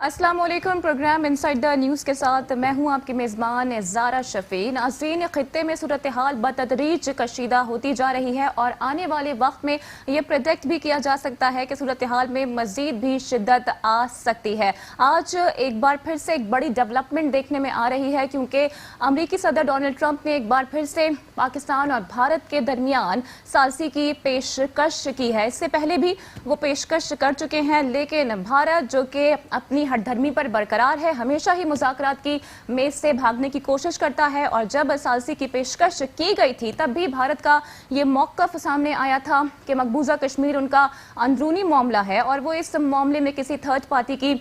السلام علیکم. Programme inside the news کے ساتھ میں ہوں آپ کی میزبان زارا شفیع. ناظرین، خطے میں صورتحال بتدریج کشیدہ ہوتی جا رہی ہے اور آنے والے وقت میں یہ پریڈکٹ بھی کیا جا سکتا ہے کہ صورتحال میں مزید بھی شدت آ سکتی ہے. آج ایک بار پھر سے ایک بڑی ڈیولپمنٹ دیکھنے میں آ رہی ہے کیونکہ امریکی صدر ڈونلڈ ٹرمپ نے ایک بار پھر سے پاکستان اور بھارت کے درمیان ثالثی کی پیشکش کی ہے. اس سے پہلے بھی وہ پیشکش کر چکے ہیں، لیکن بھارت جو کہ اپنی ہٹ دھرمی پر برقرار ہے، ہمیشہ ہی مذاکرات کی میز سے بھاگنے کی کوشش کرتا ہے، اور جب ثالثی کی پیشکش کی گئی تھی تب بھی بھارت کا یہ موقف سامنے آیا تھا کہ مقبوضہ کشمیر ان کا اندرونی معاملہ ہے اور وہ اس معاملے میں کسی تھرڈ پارٹی کی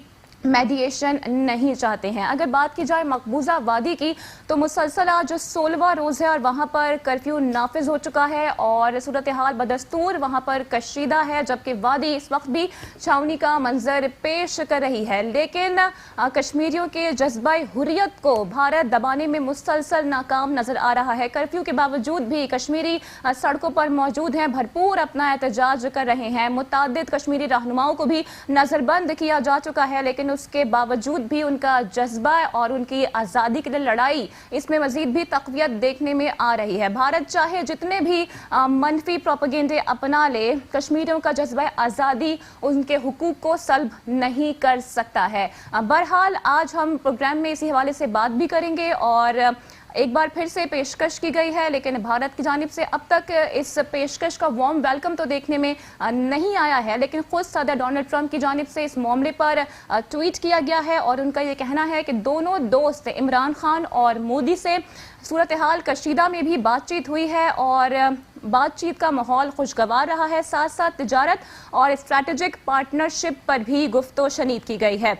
میڈیشن نہیں چاہتے ہیں. اگر بات کی جائے مقبوضہ وادی کی تو مسلسل آج 16واں روز ہے اور وہاں پر کرفیو نافذ ہو چکا ہے اور صورتحال بدستور وہاں پر کشیدہ ہے، جبکہ وادی اس وقت بھی چھاونی کا منظر پیش کر رہی ہے. لیکن کشمیریوں کے جذبہ حریت کو بھارت دبانے میں مسلسل ناکام نظر آ رہا ہے. کرفیو کے باوجود بھی کشمیری سڑکوں پر موجود ہیں، بھرپور اپنا احتجاج کر رہے ہیں. متعدد کشمیری رہنماؤں کو بھی نظر بند کیا جا چکا ہے، لیکن اس کے باوجود بھی ان کا جذبہ اور ان کی آزادی کے لیے لڑائی اس میں مزید بھی تقویت دیکھنے میں آ رہی ہے. بھارت چاہے جتنے بھی منفی پروپیگنڈے اپنا لے، کشمیریوں کا جذبہ آزادی ان کے حقوق کو سلب نہیں کر سکتا ہے. بہرحال آج ہم پروگرام میں اسی حوالے سے بات بھی کریں گے اور ایک بار پھر سے پیشکش کی گئی ہے، لیکن بھارت کی جانب سے اب تک اس پیشکش کا وارم ویلکم تو دیکھنے میں نہیں آیا ہے، لیکن خود صدر ڈونلڈ ٹرمپ کی جانب سے اس معاملے پر ٹویٹ کیا گیا ہے اور ان کا یہ کہنا ہے کہ دونوں دوست عمران خان اور مودی سے صورتحال کشیدہ میں بھی بات چیت ہوئی ہے اور بات چیت کا ماحول خوشگوار رہا ہے. ساتھ ساتھ تجارت اور اسٹریٹجک پارٹنرشپ پر بھی گفت و شنید کی گئی ہے.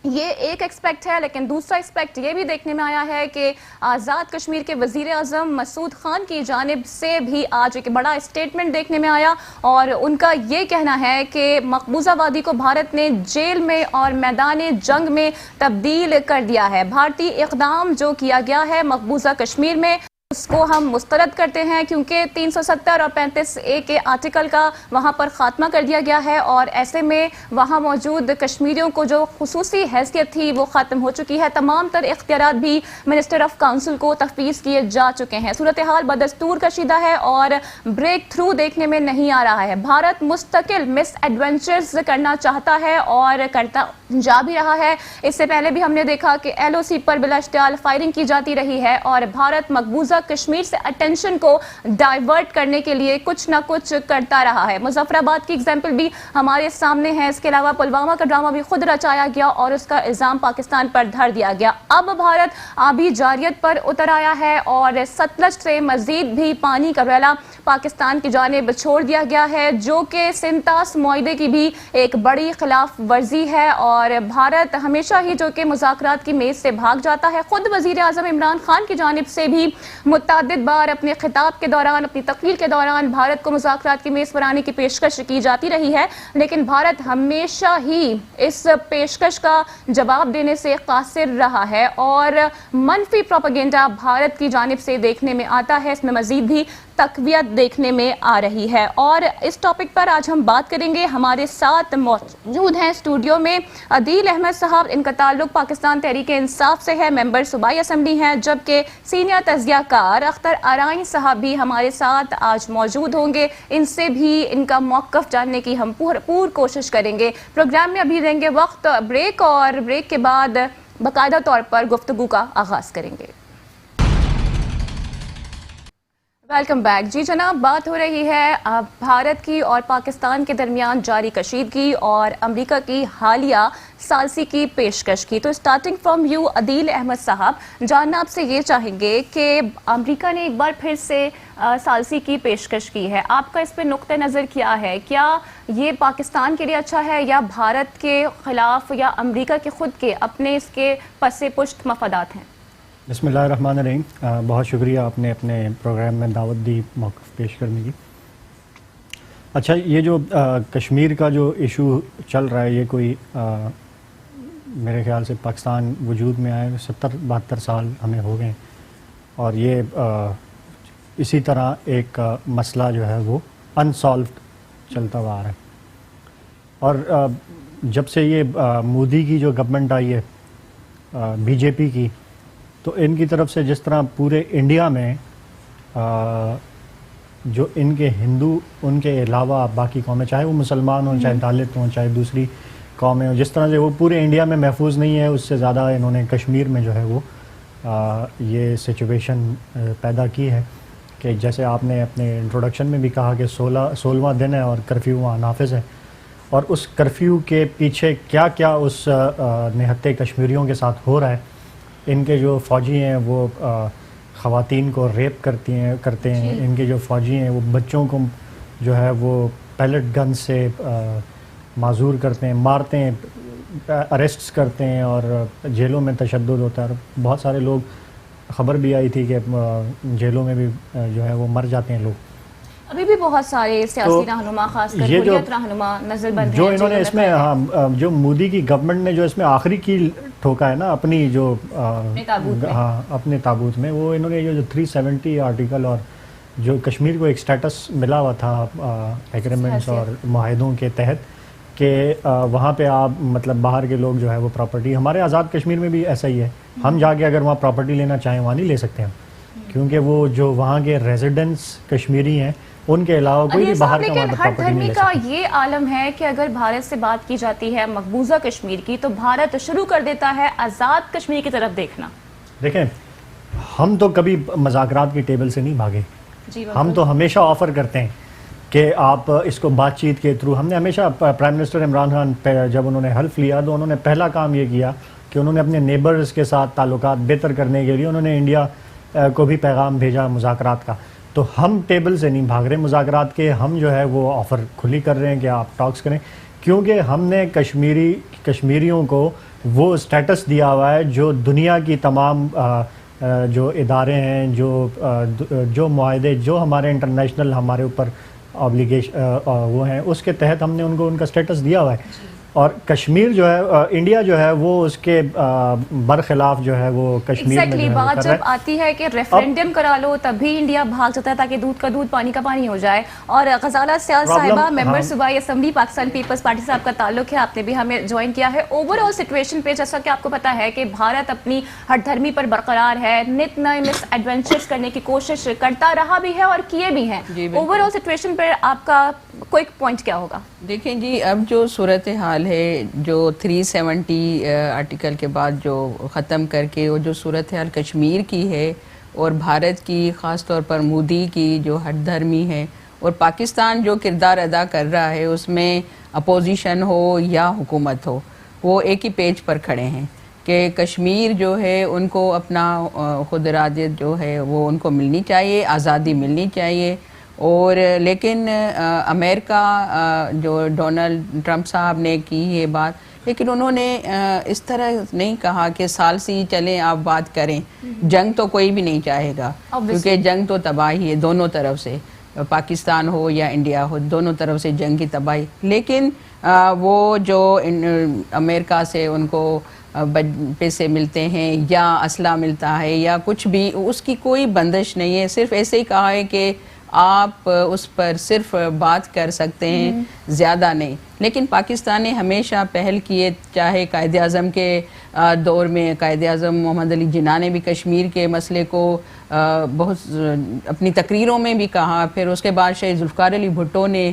یہ ایک ایکسپیکٹ ہے، لیکن دوسرا ایکسپیکٹ یہ بھی دیکھنے میں آیا ہے کہ آزاد کشمیر کے وزیر اعظم مسعود خان کی جانب سے بھی آج ایک بڑا اسٹیٹمنٹ دیکھنے میں آیا اور ان کا یہ کہنا ہے کہ مقبوضہ وادی کو بھارت نے جیل میں اور میدان جنگ میں تبدیل کر دیا ہے. بھارتی اقدام جو کیا گیا ہے مقبوضہ کشمیر میں اس کو ہم مسترد کرتے ہیں کیونکہ 370 اور 35A کے آرٹیکل کا وہاں پر خاتمہ کر دیا گیا ہے اور ایسے میں وہاں موجود کشمیریوں کو جو خصوصی حیثیت تھی وہ ختم ہو چکی ہے. تمام تر اختیارات بھی منسٹر آف کاؤنسل کو تفویض کیے جا چکے ہیں. صورتحال بدستور کشیدہ ہے اور بریک تھرو دیکھنے میں نہیں آ رہا ہے. بھارت مستقل مس ایڈونچرز کرنا چاہتا ہے اور کرتا جا بھی رہا ہے. اس سے پہلے بھی ہم نے دیکھا کہ LOC پر بلا اشتعال فائرنگ کی جاتی رہی ہے اور بھارت مقبوضہ کشمیر سے اٹینشن کو ڈائیورٹ کرنے کے لیے کچھ نہ کچھ کرتا رہا ہے. مظفر آباد کی ایگزامپل بھی ہمارے سامنے ہے. اس کے علاوہ پلوامہ کا ڈرامہ بھی خود رچایا گیا اور اس کا الزام پاکستان پر دھر دیا گیا. اب بھارت آبی جارحیت پر اتر آیا ہے اور ستلج سے مزید بھی پانی کا ویلا پاکستان کی جانب چھوڑ دیا گیا ہے، جو کہ سنتاس معاہدے کی بھی ایک بڑی خلاف ورزی ہے. اور بھارت ہمیشہ ہی جو کہ مذاکرات کی میز سے بھاگ جاتا ہے. خود وزیر اعظم عمران خان کی جانب سے بھی متعدد بار اپنے خطاب کے دوران، اپنی تقریر کے دوران بھارت کو مذاکرات کی میز پر آنے کی پیشکش کی جاتی رہی ہے، لیکن بھارت ہمیشہ ہی اس پیشکش کا جواب دینے سے قاصر رہا ہے اور منفی پروپیگنڈا بھارت کی جانب سے دیکھنے میں آتا ہے. اس میں مزید بھی تقویت دیکھنے میں آ رہی ہے اور اس ٹاپک پر آج ہم بات کریں گے. ہمارے ساتھ موجود ہیں اسٹوڈیو میں عدیل احمد صاحب، ان کا تعلق پاکستان تحریک انصاف سے ہے، ممبر صوبائی اسمبلی ہیں، جبکہ سینئر تجزیہ کار اختر آرائن صاحب بھی ہمارے ساتھ آج موجود ہوں گے. ان سے بھی ان کا موقف جاننے کی ہم پور کوشش کریں گے. پروگرام میں ابھی دیں گے وقت بریک اور بریک کے بعد باقاعدہ طور پر گفتگو کا آغاز کریں گے. Welcome back. جی جناب، بات ہو رہی ہے بھارت کی اور پاکستان کے درمیان جاری کشیدگی اور امریکہ کی حالیہ ثالثی کی پیشکش کی. تو اسٹارٹنگ فرام یو عدیل احمد صاحب، جاننا آپ سے یہ چاہیں گے کہ امریکہ نے ایک بار پھر سے ثالثی کی پیشکش کی ہے، آپ کا اس پہ نقطہ نظر کیا ہے؟ کیا یہ پاکستان کے لیے اچھا ہے یا بھارت کے خلاف یا امریکہ کے خود کے اپنے اس کے پس پشت مفادات ہیں؟ بسم اللہ الرحمن الرحیم. بہت شکریہ آپ نے اپنے پروگرام میں دعوت دی موقف پیش کرنے کی. اچھا، یہ جو کشمیر کا جو ایشو چل رہا ہے، یہ کوئی میرے خیال سے پاکستان وجود میں آئے 70-72 سال ہمیں ہو گئے اور یہ اسی طرح ایک مسئلہ جو ہے وہ انسالوڈ چلتا ہوا آ رہا ہے. اور جب سے یہ مودی کی جو گورنمنٹ آئی ہے بی جے پی کی, تو ان کی طرف سے جس طرح پورے انڈیا میں جو ان کے ہندو, ان کے علاوہ باقی قومیں, چاہے وہ مسلمان ہوں, چاہے دالت ہوں, چاہے دوسری قومیں ہوں, جس طرح سے وہ پورے انڈیا میں محفوظ نہیں ہے, اس سے زیادہ انہوں نے کشمیر میں جو ہے وہ یہ سچویشن پیدا کی ہے کہ جیسے آپ نے اپنے انٹروڈکشن میں بھی کہا کہ 16واں دن ہے اور کرفیو وہاں نافذ ہے, اور اس کرفیو کے پیچھے کیا کیا اس نہتے کشمیریوں کے ساتھ ہو رہا ہے. ان کے جو فوجی ہیں وہ خواتین کو ریپ کرتے ہیں, ان کے جو فوجی ہیں وہ بچوں کو جو ہے وہ پیلٹ گن سے معذور کرتے ہیں, مارتے ہیں, اریسٹس کرتے ہیں, اور جیلوں میں تشدد ہوتا ہے. اور بہت سارے لوگ, خبر بھی آئی تھی کہ جیلوں میں بھی جو ہے وہ مر جاتے ہیں لوگ. ابھی بھی بہت سارے سیاسی رہنما, خاص کر حریت رہنما نظر بند ہیں جو انہوں نے اس میں, جو مودی کی گورنمنٹ نے جو اس میں آخری کی ٹھوکا ہے نا اپنی جو اپنے تابوت میں, وہ انہوں نے جو 370 آرٹیکل اور جو کشمیر کو ایک سٹیٹس ملا ہوا تھا ایگریمنٹس اور معاہدوں کے تحت کہ وہاں پہ آپ مطلب باہر کے لوگ جو ہے وہ پراپرٹی, ہمارے آزاد کشمیر میں بھی ایسا ہی ہے, ہم جا کے اگر وہاں پراپرٹی لینا چاہیں وہاں نہیں لے سکتے ہم, کیونکہ وہ جو وہاں کے ریزیڈنٹس کشمیری ہیں ان کے علاوہ کوئی بھی باہر کا لیکن ہر دھرمی کا یہ عالم ہے کہ اگر بھارت سے بات کی جاتی ہے مقبوضہ کشمیر کی, تو بھارت شروع کر دیتا ہے آزاد کشمیر کی طرف دیکھنا. دیکھیں ہم تو کبھی مذاکرات کی ٹیبل سے نہیں بھاگے, ہم تو ہمیشہ آفر کرتے ہیں کہ آپ اس کو بات چیت کے تھرو, ہم نے ہمیشہ پرائم منسٹر عمران خان جب انہوں نے حلف لیا تو انہوں نے پہلا کام یہ کیا کہ انہوں نے اپنے نیبرز کے ساتھ تعلقات بہتر کرنے کے لیے انہوں نے انڈیا کو بھی پیغام بھیجا مذاکرات کا. تو ہم ٹیبل سے نہیں بھاگ رہے مذاکرات کے, ہم جو ہے وہ آفر کھلی کر رہے ہیں کہ آپ ٹاکس کریں, کیونکہ ہم نے کشمیریوں کو وہ سٹیٹس دیا ہوا ہے جو دنیا کی تمام جو ادارے ہیں, جو معاہدے, جو ہمارے انٹرنیشنل ہمارے اوپر آبلیگیشن وہ ہیں, اس کے تحت ہم نے ان کو ان کا سٹیٹس دیا ہوا ہے. اور کشمیر جو ہے, انڈیا جو ہے وہ اس کے برخلاف جو ہے وہ کشمیر میں جو ہے بات جب آتی ہے کہ ریفرینڈم کرا لو تب بھی انڈیا بھاگ جاتا ہے تاکہ دودھ کا دودھ پانی کا پانی ہو جائے. اور غزالہ سیال صاحبہ, ممبر صوبائی اسمبلی پاکستان پیپلز پارٹی سے آپ کا تعلق ہے, آپ نے بھی ہمیں جوائن کیا ہے. اوور آل سچویشن پہ جیسا کہ آپ کو پتا ہے کہ بھارت اپنی ہر دھرمی پر برقرار ہے, نت نئے مس ایڈونچرز کرنے کی کوشش کرتا رہا بھی ہے اور کیے بھی ہیں. اوور آل سچویشن پہ آپ کا کوئک پوائنٹ کیا ہوگا؟ دیکھیں جی, اب جو صورتحال ہے, جو 370 آرٹیکل کے بعد جو ختم کر کے وہ جو صورتحال کشمیر کی ہے اور بھارت کی, خاص طور پر مودی کی جو ہر دھرمی ہے, اور پاکستان جو کردار ادا کر رہا ہے اس میں اپوزیشن ہو یا حکومت ہو, وہ ایک ہی پیج پر کھڑے ہیں کہ کشمیر جو ہے ان کو اپنا خود ارادیت جو ہے وہ ان کو ملنی چاہیے, آزادی ملنی چاہیے. اور لیکن امریکہ جو ڈونلڈ ٹرمپ صاحب نے کی یہ بات, لیکن انہوں نے اس طرح نہیں کہا کہ ثالثی چلیں آپ بات کریں. جنگ تو کوئی بھی نہیں چاہے گا, کیونکہ جنگ تو تباہی ہے دونوں طرف سے, پاکستان ہو یا انڈیا ہو, دونوں طرف سے جنگ کی تباہی. لیکن وہ جو امریکہ سے ان کو پیسے ملتے ہیں یا اسلحہ ملتا ہے یا کچھ بھی, اس کی کوئی بندش نہیں ہے. صرف ایسے ہی کہا ہے کہ آپ اس پر صرف بات کر سکتے ہیں, زیادہ نہیں. لیکن پاکستان نے ہمیشہ پہل کیے, چاہے قائد اعظم کے دور میں قائد اعظم محمد علی جناح نے بھی کشمیر کے مسئلے کو بہت اپنی تقریروں میں بھی کہا, پھر اس کے بعد شہید ذوالفقار علی بھٹو نے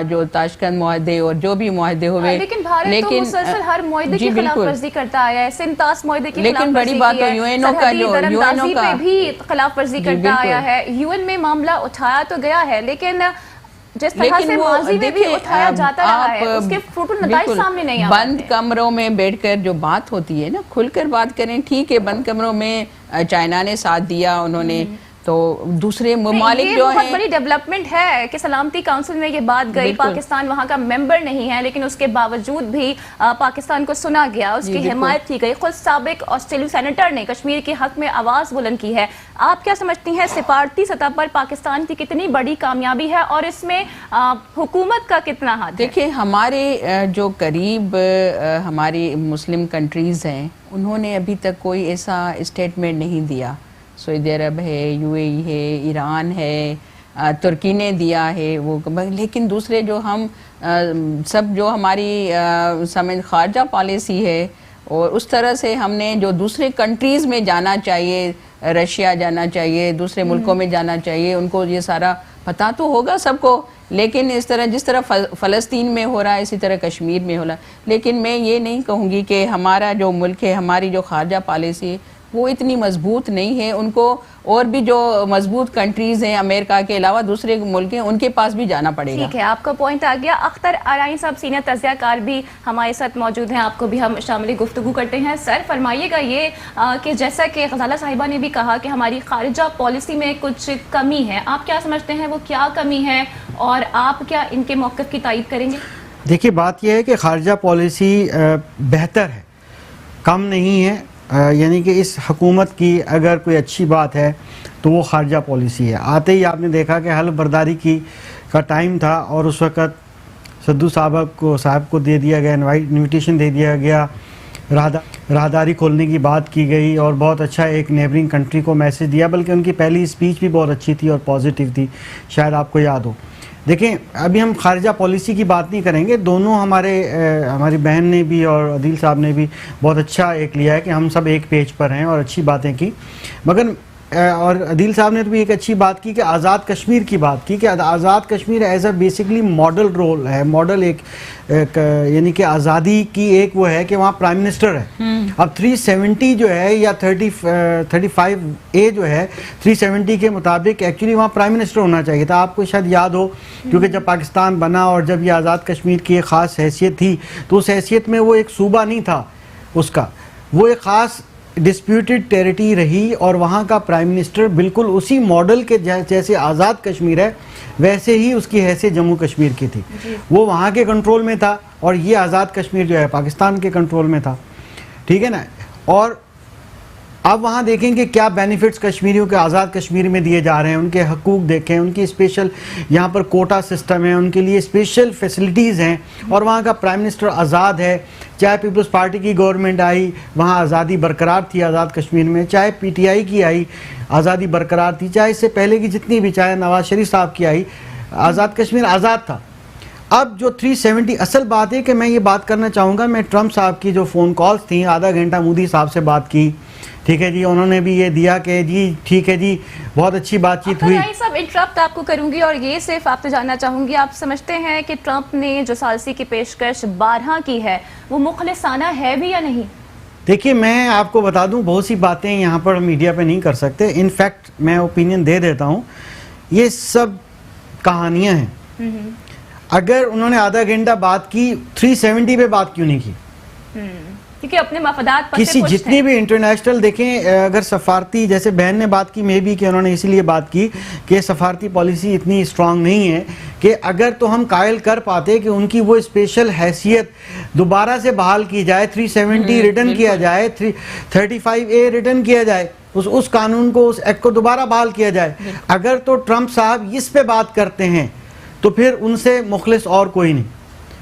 جو تاشکند معاہدے اور جو بھی معاہدے ہوئے, لیکن بھارت تو مسلسل ہر معاہدے کی خلاف ورزی کرتا آیا ہے. سنتاس معاہدے کی خلاف ورزی کی ہے, سرحدی درندازی پہ بھی خلاف ورزی کرتا آیا ہے. یو این میں معاملہ اٹھایا تو گیا ہے, لیکن جس طرح سے ماضی میں بھی اٹھایا جاتا رہا ہے اس کے فروٹ نتائج سامنے نہیں آتے. بند کمروں میں بیٹھ کر جو بات ہوتی ہے نا, کھل کر بات کریں, ٹھیک ہے. بند کمروں میں چائنا نے ساتھ دیا, انہوں نے, تو دوسرے ممالک جو ہیں, بہت بڑی ڈیولپمنٹ ہے کہ سلامتی کونسل میں یہ بات گئی. پاکستان وہاں کا ممبر نہیں ہے, لیکن اس کے باوجود بھی پاکستان کو سنا گیا, اس کی حمایت کی گئی. خود سابق آسٹریلوی سینیٹر نے کشمیر کے حق میں آواز بلند کی ہے. آپ کیا سمجھتی ہیں سفارتی سطح پر پاکستان کی کتنی بڑی کامیابی ہے اور اس میں حکومت کا کتنا ہاتھ ہے؟ دیکھیں, ہمارے جو قریب ہماری مسلم کنٹریز ہیں, انہوں نے ابھی تک کوئی ایسا اسٹیٹمنٹ نہیں دیا. سعودی عرب ہے, یو اے ای ہے, ایران ہے, ترکی نے دیا ہے وہ، لیکن دوسرے جو ہم سب جو ہماری سمجھ خارجہ پالیسی ہے اور اس طرح سے ہم نے جو دوسرے کنٹریز میں جانا چاہیے، رشیا جانا چاہیے، دوسرے ملکوں میں جانا چاہیے، ان کو یہ سارا پتہ تو ہوگا سب کو، لیکن اس طرح جس طرح فلسطین میں ہو رہا ہے اسی طرح کشمیر میں ہو رہا ہے. لیکن میں یہ نہیں کہوں گی کہ ہمارا جو ملک ہے، ہماری جو خارجہ پالیسی ہے وہ اتنی مضبوط نہیں ہے. ان کو اور بھی جو مضبوط کنٹریز ہیں امریکہ کے علاوہ دوسرے ملک ہیں ان کے پاس بھی جانا پڑے گا. ٹھیک ہے، آپ کا پوائنٹ آ گیا. اختر آرائن صاحب سینئر تجزیہ کار بھی ہمارے ساتھ موجود ہیں، آپ کو بھی ہم شامل گفتگو کرتے ہیں. سر فرمائیے گا یہ کہ جیسا کہ غزالہ صاحبہ نے بھی کہا کہ ہماری خارجہ پالیسی میں کچھ کمی ہے، آپ کیا سمجھتے ہیں وہ کیا کمی ہے اور آپ کیا ان کے موقف کی تائید کریں گے؟ دیکھیے بات یہ ہے کہ خارجہ پالیسی بہتر ہے، کم نہیں ہے. یعنی کہ اس حکومت کی اگر کوئی اچھی بات ہے تو وہ خارجہ پالیسی ہے. آتے ہی آپ نے دیکھا کہ حلف برداری کا ٹائم تھا اور اس وقت سدھو صاحب کو دے دیا گیا انویٹیشن دے دیا گیا، راہداری کھولنے کی بات کی گئی اور بہت اچھا ایک نیبرنگ کنٹری کو میسج دیا. بلکہ ان کی پہلی اسپیچ بھی بہت اچھی تھی اور پازیٹیو تھی، شاید آپ کو یاد ہو. دیکھیں ابھی ہم خارجہ پالیسی کی بات نہیں کریں گے، دونوں ہماری بہن نے بھی اور عدیل صاحب نے بھی بہت اچھا ایک لیا ہے کہ ہم سب ایک پیج پر ہیں اور اچھی باتیں کی. مگر اور عدیل صاحب نے بھی ایک اچھی بات کی کہ آزاد کشمیر کی بات کی کہ Azad Kashmir is a basically model role ہے، ماڈل ایک یعنی کہ آزادی کی ایک وہ ہے کہ وہاں پرائم منسٹر ہے. اب 370 جو ہے یا 35A جو ہے 370 کے مطابق ایکچولی وہاں پرائم منسٹر ہونا چاہیے تھا. آپ کو شاید یاد ہو کیونکہ جب پاکستان بنا اور جب یہ آزاد کشمیر کی ایک خاص حیثیت تھی تو اس حیثیت میں وہ ایک صوبہ نہیں تھا اس کا، وہ ایک خاص ڈسپیوٹڈ ٹیریٹری رہی اور وہاں کا پرائم منسٹر بالکل اسی ماڈل کے جیسے آزاد کشمیر ہے ویسے ہی اس کی حیثیت جموں کشمیر کی تھی. وہ وہاں کے کنٹرول میں تھا اور یہ آزاد کشمیر جو ہے پاکستان کے کنٹرول میں تھا. ٹھیک ہے نا. اور اب وہاں دیکھیں کہ کیا بینیفٹس کشمیریوں کے آزاد کشمیر میں دیے جا رہے ہیں، ان کے حقوق دیکھیں، ان کی اسپیشل یہاں پر کوٹا سسٹم ہے، ان کے لیے اسپیشل فیسلٹیز ہیں اور وہاں کا پرائم منسٹر آزاد ہے. چاہے پیپلز پارٹی کی گورنمنٹ آئی وہاں آزادی برقرار تھی آزاد کشمیر میں، چاہے PTI کی آئی آزادی برقرار تھی، چاہے اس سے پہلے کی جتنی بھی، چاہے نواز شریف صاحب کی آئی، آزاد کشمیر آزاد تھا. اب جو 370 اصل بات ہے کہ میں یہ بات کرنا چاہوں گا، میں ٹرمپ صاحب کی جو فون کالز تھیں، آدھا گھنٹہ مودی صاحب سے بات کی، ٹھیک ہے جی، انہوں نے بھی یہ دیا کہ جی ٹھیک ہے جی بہت اچھی بات چیت ہوئی. صاحب انٹرپٹ آپ کو کروں گی اور یہ صرف آپ سے جاننا چاہوں گی، آپ سمجھتے ہیں کہ ٹرمپ نے جو ثالثی کی پیشکش 12 کی ہے وہ مخلصانہ ہے بھی یا نہیں؟ دیکھیے میں آپ کو بتا دوں بہت سی باتیں یہاں پر میڈیا پہ نہیں کر سکتے. انفیکٹ میں اوپینین دے دیتا ہوں، یہ سب کہانیاں ہیں. اگر انہوں نے آدھا گھنٹہ بات کی 370 پہ بات کیوں نہیں کی؟ کیونکہ اپنے مفادات پر کسی جتنی بھی انٹرنیشنل دیکھیں، اگر سفارتی جیسے بہن نے بات کی میں بھی کہ انہوں نے اسی لیے بات کی کہ سفارتی پالیسی اتنی اسٹرانگ نہیں ہے کہ اگر تو ہم قائل کر پاتے کہ ان کی وہ اسپیشل حیثیت دوبارہ سے بحال کی جائے، 370 ریٹرن کیا جائے، 35A ریٹرن کیا جائے، اس قانون کو، اس ایکٹ کو دوبارہ بحال کیا جائے. اگر تو ٹرمپ صاحب اس پہ بات کرتے ہیں تو پھر ان سے مخلص اور کوئی نہیں.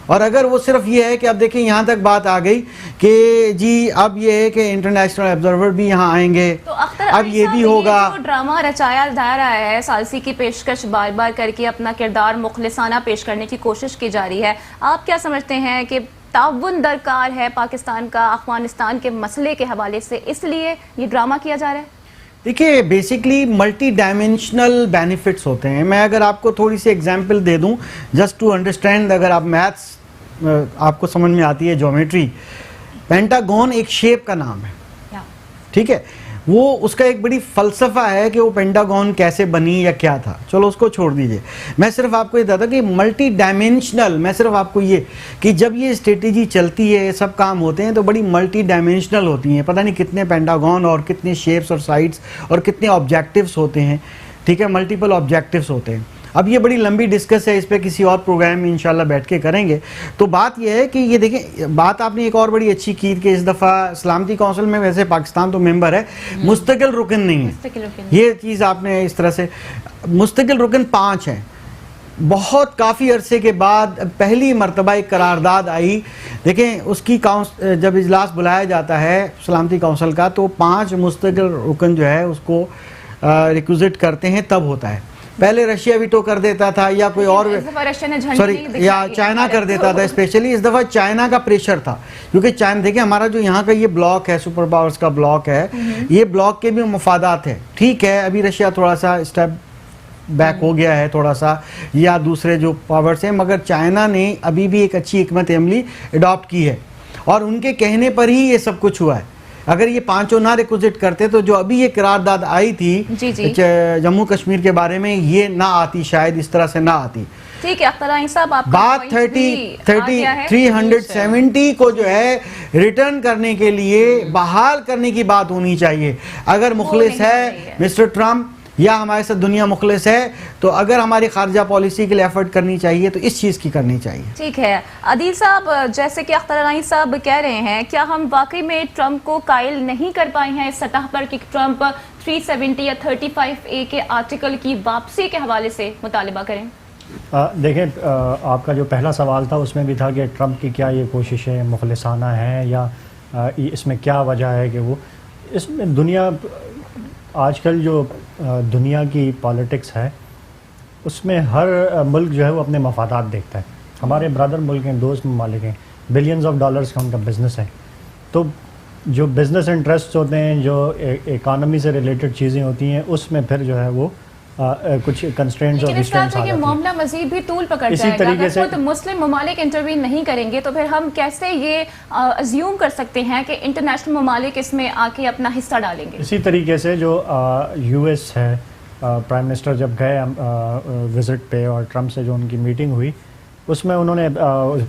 اور اگر وہ صرف یہ ہے کہ اب دیکھیں یہاں تک بات آ گئی کہ جی اب یہ ہے کہ انٹرنیشنل آبزرور بھی یہاں آئیں گے، اب یہ بھی ہوگا. جو ڈرامہ رچایا جا رہا ہے، ثالثی کی پیشکش بار بار کر کے اپنا کردار مخلصانہ پیش کرنے کی کوشش کی جا رہی ہے، آپ کیا سمجھتے ہیں کہ تعاون درکار ہے پاکستان کا افغانستان کے مسئلے کے حوالے سے، اس لیے یہ ڈرامہ کیا جا رہا ہے؟ دیکھیے بیسکلی ملٹی ڈائمینشنل بینیفٹس ہوتے ہیں. میں اگر آپ کو تھوڑی سی ایگزامپل دے دوں جسٹ ٹو انڈرسٹینڈ، اگر آپ میتھس آپ کو سمجھ میں آتی ہے، جیومیٹری، پینٹاگون ایک شیپ کا نام ہے، ٹھیک ہے، وہ اس کا ایک بڑی فلسفہ ہے کہ وہ پینٹاگون کیسے بنی یا کیا تھا. چلو اس کو چھوڑ دیجئے، میں صرف آپ کو یہ بتاتا کہ ملٹی ڈائمینشنل، میں صرف آپ کو یہ کہ جب یہ اسٹریٹجی چلتی ہے، یہ سب کام ہوتے ہیں تو بڑی ملٹی ڈائمینشنل ہوتی ہیں. پتہ نہیں کتنے پینٹاگون اور کتنے شیپس اور سائڈس اور کتنے آبجیکٹیوز ہوتے ہیں، ٹھیک ہے، ملٹیپل آبجیکٹیوز ہوتے ہیں. اب یہ بڑی لمبی ڈسکس ہے، اس پہ کسی اور پروگرام میں انشاءاللہ بیٹھ کے کریں گے. تو بات یہ ہے کہ یہ دیکھیں، بات آپ نے ایک اور بڑی اچھی کی کہ اس دفعہ سلامتی کونسل میں ویسے پاکستان تو ممبر ہے، مستقل رکن نہیں ہے. یہ چیز آپ نے اس طرح سے، مستقل رکن 5 ہیں. بہت کافی عرصے کے بعد پہلی مرتبہ ایک قرارداد آئی. دیکھیں اس کی جب اجلاس بلایا جاتا ہے سلامتی کونسل کا تو 5 مستقل رکن جو ہے اس کو ریکوزٹ کرتے ہیں، تب ہوتا ہے. پہلے رشیا ویٹو کر دیتا تھا یا کوئی اور رشیا نے جھنڈی سوری نہیں دکھائی یا چائنا کر دیتا تھا اسپیشلی. اس دفعہ چائنا کا پریشر تھا کیونکہ چائنا دیکھیں ہمارا جو یہاں کا یہ بلاک ہے سپر پاورز کا بلاک ہے, یہ بلاک کے بھی مفادات ہیں. ٹھیک ہے ابھی رشیا تھوڑا سا اسٹیپ بیک ہو گیا ہے تھوڑا سا یا دوسرے جو پاورز ہیں, مگر چائنا نے ابھی بھی ایک اچھی حکمت عملی اڈاپٹ کی ہے اور ان کے کہنے پر ہی یہ سب کچھ ہوا ہے. اگر یہ پانچوں نہ ریکوزٹ کرتے تو جو ابھی یہ قرارداد آئی تھی جموں کشمیر کے بارے میں یہ نہ آتی, شاید اس طرح سے نہ آتی. ٹھیک ہے اختر صاحب, آپ بات 370 کو جو ہے ریٹرن کرنے کے لیے بحال کرنے کی بات ہونی چاہیے. اگر مخلص ہے مسٹر ٹرمپ یا ہمارے ساتھ دنیا مخلص ہے تو اگر ہماری خارجہ پالیسی کے لیے ایفرٹ کرنی چاہیے تو اس چیز کی کرنی چاہیے. ٹھیک ہے عدیل صاحب, جیسے کہ اختر علائیں صاحب کہہ رہے ہیں, کیا ہم واقعی میں ٹرمپ کو قائل نہیں کر پائے ہیں اس سطح پر کہ ٹرمپ 370 یا 35A کے آرٹیکل کی واپسی کے حوالے سے مطالبہ کریں؟ دیکھیں آپ کا جو پہلا سوال تھا اس میں بھی تھا کہ ٹرمپ کی کیا یہ کوششیں مخلصانہ ہیں یا اس میں کیا وجہ ہے کہ وہ اس میں دنیا آج کل جو دنیا کی پالیٹکس ہے اس میں ہر ملک جو ہے وہ اپنے مفادات دیکھتا ہے. ہمارے برادر ملک ہیں, دوست ممالک ہیں, بلینز آف ڈالرز کا ان کا بزنس ہے, تو جو بزنس انٹرسٹ ہوتے ہیں جو اکانومی سے ریلیٹڈ چیزیں ہوتی ہیں اس میں پھر جو ہے وہ کچھ کنسٹرینٹس اور ریسٹرینٹس آ جاتی ہیں. معاملہ مزید بھی طول پکڑ اسی جائے گا. طریقے سے اگر مسلم ممالک انٹروین نہیں کریں گے تو پھر ہم کیسے یہ ازیوم کر سکتے ہیں کہ انٹرنیشنل ممالک اس میں آ کے اپنا حصہ ڈالیں گے؟ اسی طریقے سے جو یو ایس ہے, پرائم منسٹر جب گئے وزٹ پہ اور ٹرمپ سے جو ان کی میٹنگ ہوئی اس میں انہوں نے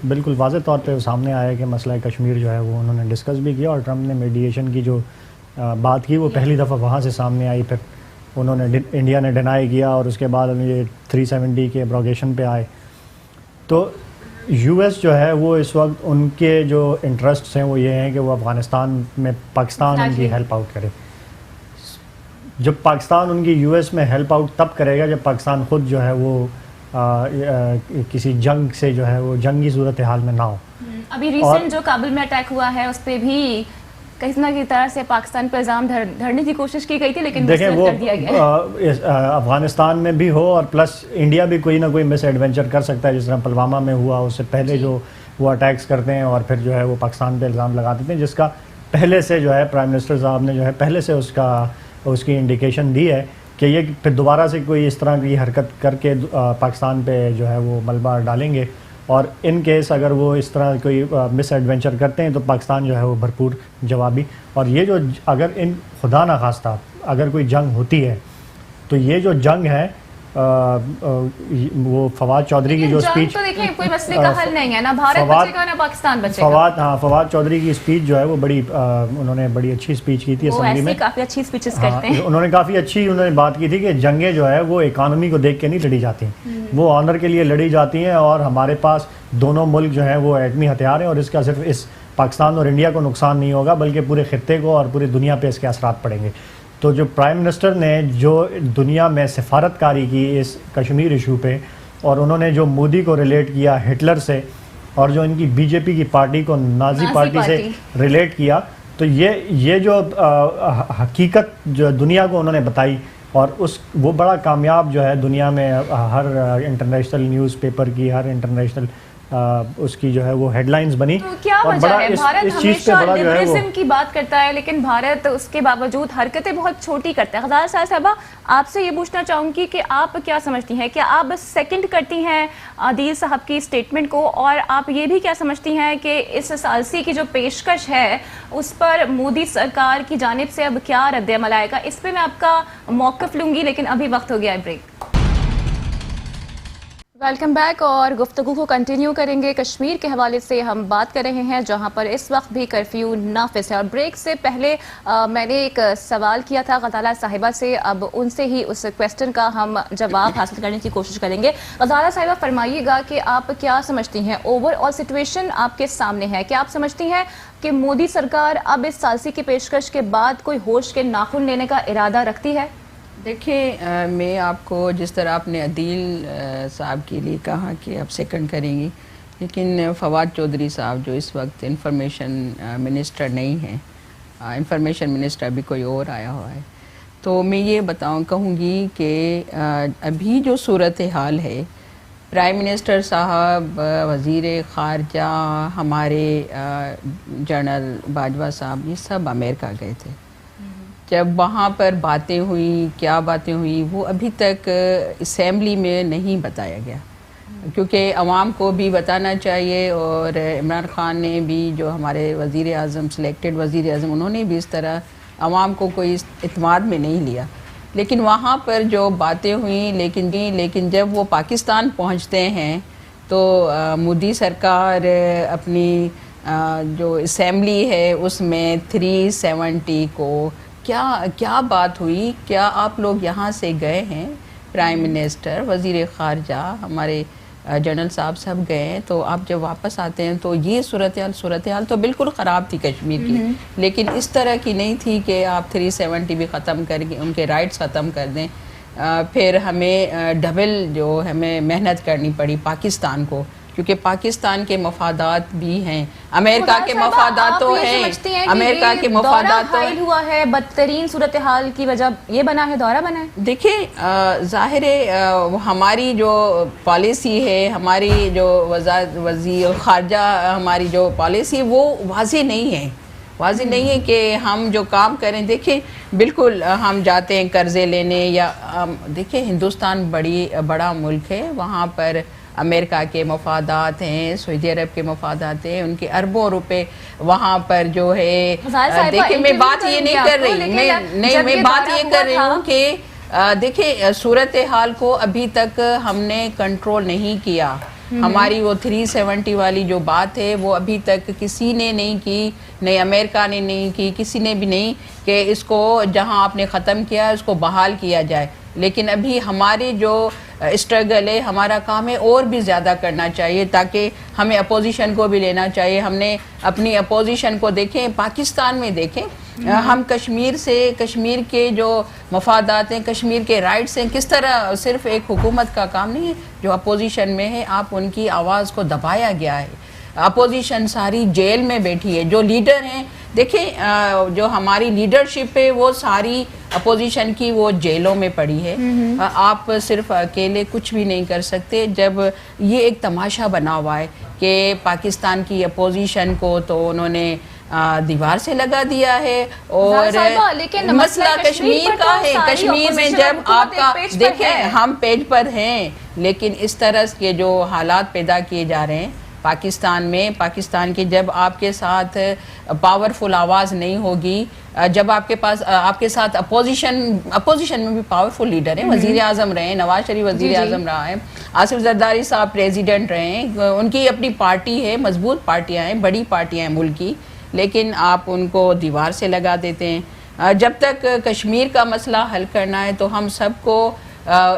بالکل واضح طور پہ سامنے آیا کہ مسئلہ کشمیر جو ہے وہ انہوں نے ڈسکس بھی کیا اور ٹرمپ نے میڈیشن کی جو بات کی وہ پہلی دفعہ وہاں سے سامنے آئی. پھر انہوں نے انڈیا نے ڈینائی کیا اور اس کے بعد یہ 370 کے ایبروگیشن پہ آئے. تو یو ایس جو ہے وہ اس وقت ان کے جو انٹرسٹس ہیں وہ یہ ہیں کہ وہ افغانستان میں پاکستان ان کی ہیلپ آؤٹ کرے. جب پاکستان ان کی یو ایس میں ہیلپ آؤٹ تب کرے گا جب پاکستان خود جو ہے وہ کسی جنگ سے جو ہے وہ جنگی صورتحال میں نہ ہو. ابھی ریسنٹ جو کابل میں اٹیک ہوا ہے اس پہ بھی کسی نہ کسی طرح سے پاکستان پہ الزام دھرنے کی کوشش کی گئی تھی لیکن دیکھیں وہ افغانستان میں بھی ہو اور پلس انڈیا بھی کوئی نہ کوئی مس ایڈونچر کر سکتا ہے, جس طرح پلوامہ میں ہوا اس سے پہلے جو وہ اٹیکس کرتے ہیں اور پھر جو ہے وہ پاکستان پہ الزام لگا دیتے ہیں, جس کا پہلے سے جو ہے پرائم منسٹر صاحب نے جو ہے پہلے سے اس کی انڈیکیشن دی ہے کہ یہ پھر دوبارہ سے کوئی اس طرح کی حرکت کر کے پاکستان پہ جو ہے وہ ملبہ ڈالیں گے, اور ان کیس اگر وہ اس طرح کوئی مس ایڈونچر کرتے ہیں تو پاکستان جو ہے وہ بھرپور جوابی. اور یہ جو اگر ان خدا نخواستہ اگر کوئی جنگ ہوتی ہے تو یہ جو جنگ ہے وہ فواد چودھری کی جو اسپیچ تو دیکھیں کوئی مسئلے کا حل نہیں ہے, نہ بھارت بچے گا نہ پاکستان بچے گا. فواد چودھری کی اسپیچ جو ہے وہ بڑی انہوں نے بڑی اچھی اسپیچ کی تھی اسمبلی میں. کافی اچھی اسپیچز کرتے ہیں. انہوں نے کافی اچھی بات کی تھی کہ جنگیں جو ہے وہ اکانومی کو دیکھ کے نہیں لڑی جاتی, وہ آنر کے لیے لڑی جاتی ہیں, اور ہمارے پاس دونوں ملک جو ہیں وہ ایٹمی ہتھیار ہیں اور اس کا صرف اس پاکستان اور انڈیا کو نقصان نہیں ہوگا بلکہ پورے خطے کو اور پوری دنیا پہ اس کے اثرات پڑیں گے. تو جو پرائم منسٹر نے جو دنیا میں سفارت کاری کی اس کشمیر ایشو پہ, اور انہوں نے جو مودی کو ریلیٹ کیا ہٹلر سے اور جو ان کی بی جے پی کی پارٹی کو نازی پارٹی سے ریلیٹ کیا, تو یہ جو حقیقت جو دنیا کو انہوں نے بتائی اور وہ بڑا کامیاب جو ہے دنیا میں ہر انٹرنیشنل نیوز پیپر کی ہر انٹرنیشنل اس کی جو ہے وہ ہیڈ لائنز بنی. تو کیا وجہ ہے بھارت ہمیشہ لبرلزم کی بات کرتا ہے لیکن بھارت اس کے باوجود حرکتیں بہت چھوٹی کرتا ہے. غزالہ صاحبہ آپ سے یہ پوچھنا چاہوں گی کہ آپ کیا سمجھتی ہیں, کیا آپ سیکنڈ کرتی ہیں عدیل صاحب کی اسٹیٹمنٹ کو, اور آپ یہ بھی کیا سمجھتی ہیں کہ اس ثالثی کی جو پیشکش ہے اس پر مودی سرکار کی جانب سے اب کیا رد عمل آئے گا؟ اس پہ میں آپ کا موقف لوں گی لیکن ابھی وقت ہو گیا ہے بریک. ویلکم بیک, اور گفتگو کو کنٹینیو کریں گے. کشمیر کے حوالے سے ہم بات کر رہے ہیں جہاں پر اس وقت بھی کرفیو نافذ ہے, اور بریک سے پہلے میں نے ایک سوال کیا تھا غزالہ صاحبہ سے, اب ان سے ہی اس کویسچن کا ہم جواب حاصل کرنے کی کوشش کریں گے. غزالہ صاحبہ فرمائیے گا کہ آپ کیا سمجھتی ہیں, اوور آل سچویشن آپ کے سامنے ہے, کیا آپ سمجھتی ہیں کہ مودی سرکار اب اس ثالثی کی پیشکش کے بعد کوئی ہوش کے ناخن لینے کا ارادہ رکھتی ہے؟ دیکھیں میں آپ کو جس طرح آپ نے عدیل صاحب کے لیے کہا کہ آپ سیکنڈ کریں گی, لیکن فواد چودھری صاحب جو اس وقت انفارمیشن منسٹر نہیں ہیں, انفارمیشن منسٹر بھی کوئی اور آیا ہوا ہے, تو میں یہ کہوں گی کہ ابھی جو صورتحال ہے، پرائم منسٹر صاحب، وزیر خارجہ ہمارے جنرل باجوہ صاحب، یہ سب امریکہ گئے تھے. جب وہاں پر باتیں ہوئیں، کیا باتیں ہوئیں، وہ ابھی تک اسمبلی میں نہیں بتایا گیا، کیونکہ عوام کو بھی بتانا چاہیے. اور عمران خان نے بھی، جو ہمارے وزیر اعظم، سلیکٹڈ وزیر اعظم، انہوں نے بھی اس طرح عوام کو کوئی اعتماد میں نہیں لیا. لیکن وہاں پر جو باتیں ہوئیں، لیکن جب وہ پاکستان پہنچتے ہیں تو مودی سرکار اپنی جو اسمبلی ہے اس میں 370 کو کیا بات ہوئی، کیا آپ لوگ یہاں سے گئے ہیں، پرائم منسٹر، وزیر خارجہ، ہمارے جنرل صاحب سب گئے ہیں، تو آپ جب واپس آتے ہیں تو یہ صورتحال تو بالکل خراب تھی کشمیر کی، لیکن اس طرح کی نہیں تھی کہ آپ 370 بھی ختم کر کے ان کے رائٹس ختم کر دیں. پھر ہمیں ڈبل جو ہمیں محنت کرنی پڑی پاکستان کو، کیونکہ پاکستان کے مفادات بھی ہیں، امریکہ کے مفادات تو ہیں، امریکہ کے مفادات تو حائل ہوا ہے. بدترین صورتحال کی وجہ یہ بنا ہے، دورہ بنا ہے. دیکھیں ظاہر ہے ہماری جو پالیسی ہے، ہماری جو وزیر خارجہ ہماری جو پالیسی وہ واضح نہیں ہے کہ ہم جو کام کریں. دیکھیں بالکل ہم جاتے ہیں قرضے لینے، یا دیکھیں ہندوستان بڑا ملک ہے، وہاں پر امریکہ کے مفادات ہیں، سعودی عرب کے مفادات ہیں، ان کے اربوں روپے وہاں پر جو ہے. دیکھیں میں بات یہ نہیں کر رہی، میں بات یہ کر رہی ہوں کہ دیکھیں صورتحال کو ابھی تک ہم نے کنٹرول نہیں کیا. ہماری وہ 370 والی جو بات ہے وہ ابھی تک کسی نے نہیں کی، نہیں امریکہ نے نہیں کی، کسی نے بھی نہیں، کہ اس کو جہاں آپ نے ختم کیا اس کو بحال کیا جائے. لیکن ابھی ہماری جو اسٹرگل ہے، ہمارا کام ہے، اور بھی زیادہ کرنا چاہیے، تاکہ ہمیں اپوزیشن کو بھی لینا چاہیے. ہم نے اپنی اپوزیشن کو دیکھیں، پاکستان میں دیکھیں، ہم کشمیر کے جو مفادات ہیں، کشمیر کے رائٹس ہیں، کس طرح صرف ایک حکومت کا کام نہیں ہے جو اپوزیشن میں ہے، آپ ان کی آواز کو دبایا گیا ہے. اپوزیشن ساری جیل میں بیٹھی ہے، جو لیڈر ہیں، دیکھیں جو ہماری لیڈرشپ ہے وہ ساری اپوزیشن کی وہ جیلوں میں پڑی ہے. آپ صرف اکیلے کچھ بھی نہیں کر سکتے. جب یہ ایک تماشا بنا ہوا ہے کہ پاکستان کی اپوزیشن کو تو انہوں نے دیوار سے لگا دیا ہے، اور مسئلہ کشمیر کا ہے. کشمیر میں جب آپ کا دیکھیں ہم پیج پر ہیں، لیکن اس طرح کے جو حالات پیدا کیے جا رہے ہیں پاکستان کے، جب آپ کے ساتھ پاورفل آواز نہیں ہوگی، جب آپ کے ساتھ اپوزیشن میں بھی پاورفل لیڈر ہیں، وزیر اعظم رہے ہیں، نواز شریف وزیر اعظم رہا ہے، آصف زرداری صاحب پریزیڈنٹ رہے ہیں، ان کی اپنی پارٹی ہے، مضبوط پارٹیاں ہیں، بڑی پارٹیاں ہیں ملک کی، لیکن آپ ان کو دیوار سے لگا دیتے ہیں. جب تک کشمیر کا مسئلہ حل کرنا ہے تو ہم سب کو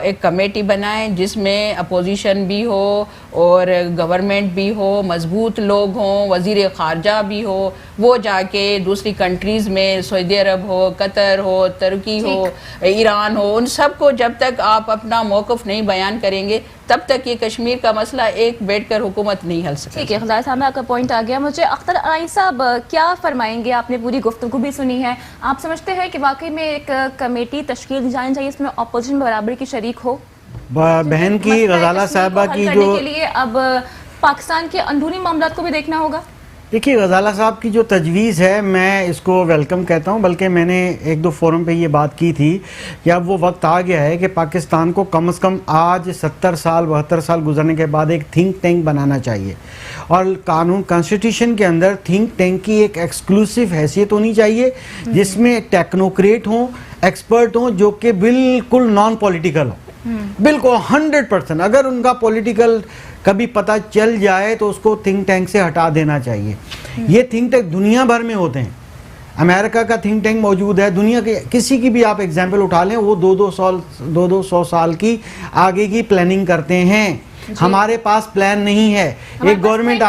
ایک کمیٹی بنائیں جس میں اپوزیشن بھی ہو اور گورنمنٹ بھی ہو، مضبوط لوگ ہوں، وزیر خارجہ بھی ہو، وہ جا کے دوسری کنٹریز میں، سعودی عرب ہو، قطر ہو، ترکی ہو، ایران ہو، ان سب کو جب تک آپ اپنا موقف نہیں بیان کریں گے تب تک یہ کشمیر کا مسئلہ ایک بیٹھ کر حکومت نہیں حل سکے. ٹھیک ہے غزال صاحب، آپ کا پوائنٹ آ گیا. مجھے اختر علائی صاحب کیا فرمائیں گے؟ آپ نے پوری گفتگو بھی سنی ہے، آپ سمجھتے ہیں کہ واقعی میں ایک کمیٹی تشکیل دی جانی چاہیے اس میں اپوزیشن برابر کی شریک ہو؟ بہن کی غزالہ صاحبہ کی جو کے لیے اب پاکستان کے اندرونی معاملات کو بھی دیکھنا ہوگا. دیکھیے غزالہ صاحب کی جو تجویز ہے میں اس کو ویلکم کہتا ہوں، بلکہ میں نے ایک دو فورم پہ یہ بات کی تھی کہ اب وہ وقت آ گیا ہے کہ پاکستان کو کم از کم آج 70 سال 72 سال گزرنے کے بعد ایک تھنک ٹینک بنانا چاہیے، اور کانسٹیٹیوشن کے اندر تھنک ٹینک کی ایک ایکسکلوسیو حیثیت ہونی چاہیے جس میں ٹیکنوکریٹ ہوں، ایکسپرٹ ہوں، جو کہ بالکل نان پولیٹیکل ہوں، بالکل 100%. اگر ان کا پولیٹیکل کبھی پتہ چل جائے تو اس کو تھنک ٹینک سے ہٹا دینا چاہیے. یہ تھنک ٹینک دنیا بھر میں ہوتے ہیں، امریکہ کا تھنک ٹینک موجود ہے، دنیا کے کسی کی بھی آپ ایگزامپل اٹھا لیں، وہ 200 سال کی آگے کی پلاننگ کرتے ہیں. ہمارے پاس پلان نہیں ہے. ایک گورنمنٹ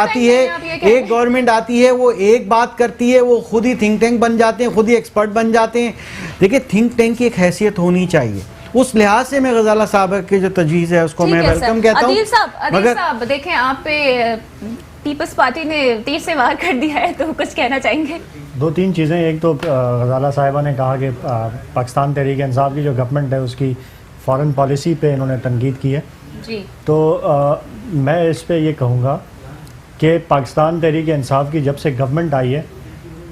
آتی ہے وہ ایک بات کرتی ہے، وہ خود ہی تھنک ٹینک بن جاتے ہیں، خود ہی ایکسپرٹ بن جاتے ہیں. دیکھیں تھنک ٹینک کی ایک حیثیت ہونی چاہیے. اس لحاظ سے میں غزالہ صاحبہ کی جو تجویز ہے اس کو میں ویلکم کہتا ہوں. عدیل صاحب دیکھیں آپ پہ پیپلز پارٹی نے تیر سے وار کر دیا ہے، تو کچھ کہنا چاہیں گے؟ دو تین چیزیں. ایک تو غزالہ صاحبہ نے کہا کہ پاکستان تحریک انصاف کی جو گورنمنٹ ہے اس کی فارن پالیسی پہ انہوں نے تنقید کی ہے. جی تو میں اس پہ یہ کہوں گا کہ پاکستان تحریک انصاف کی جب سے گورنمنٹ آئی ہے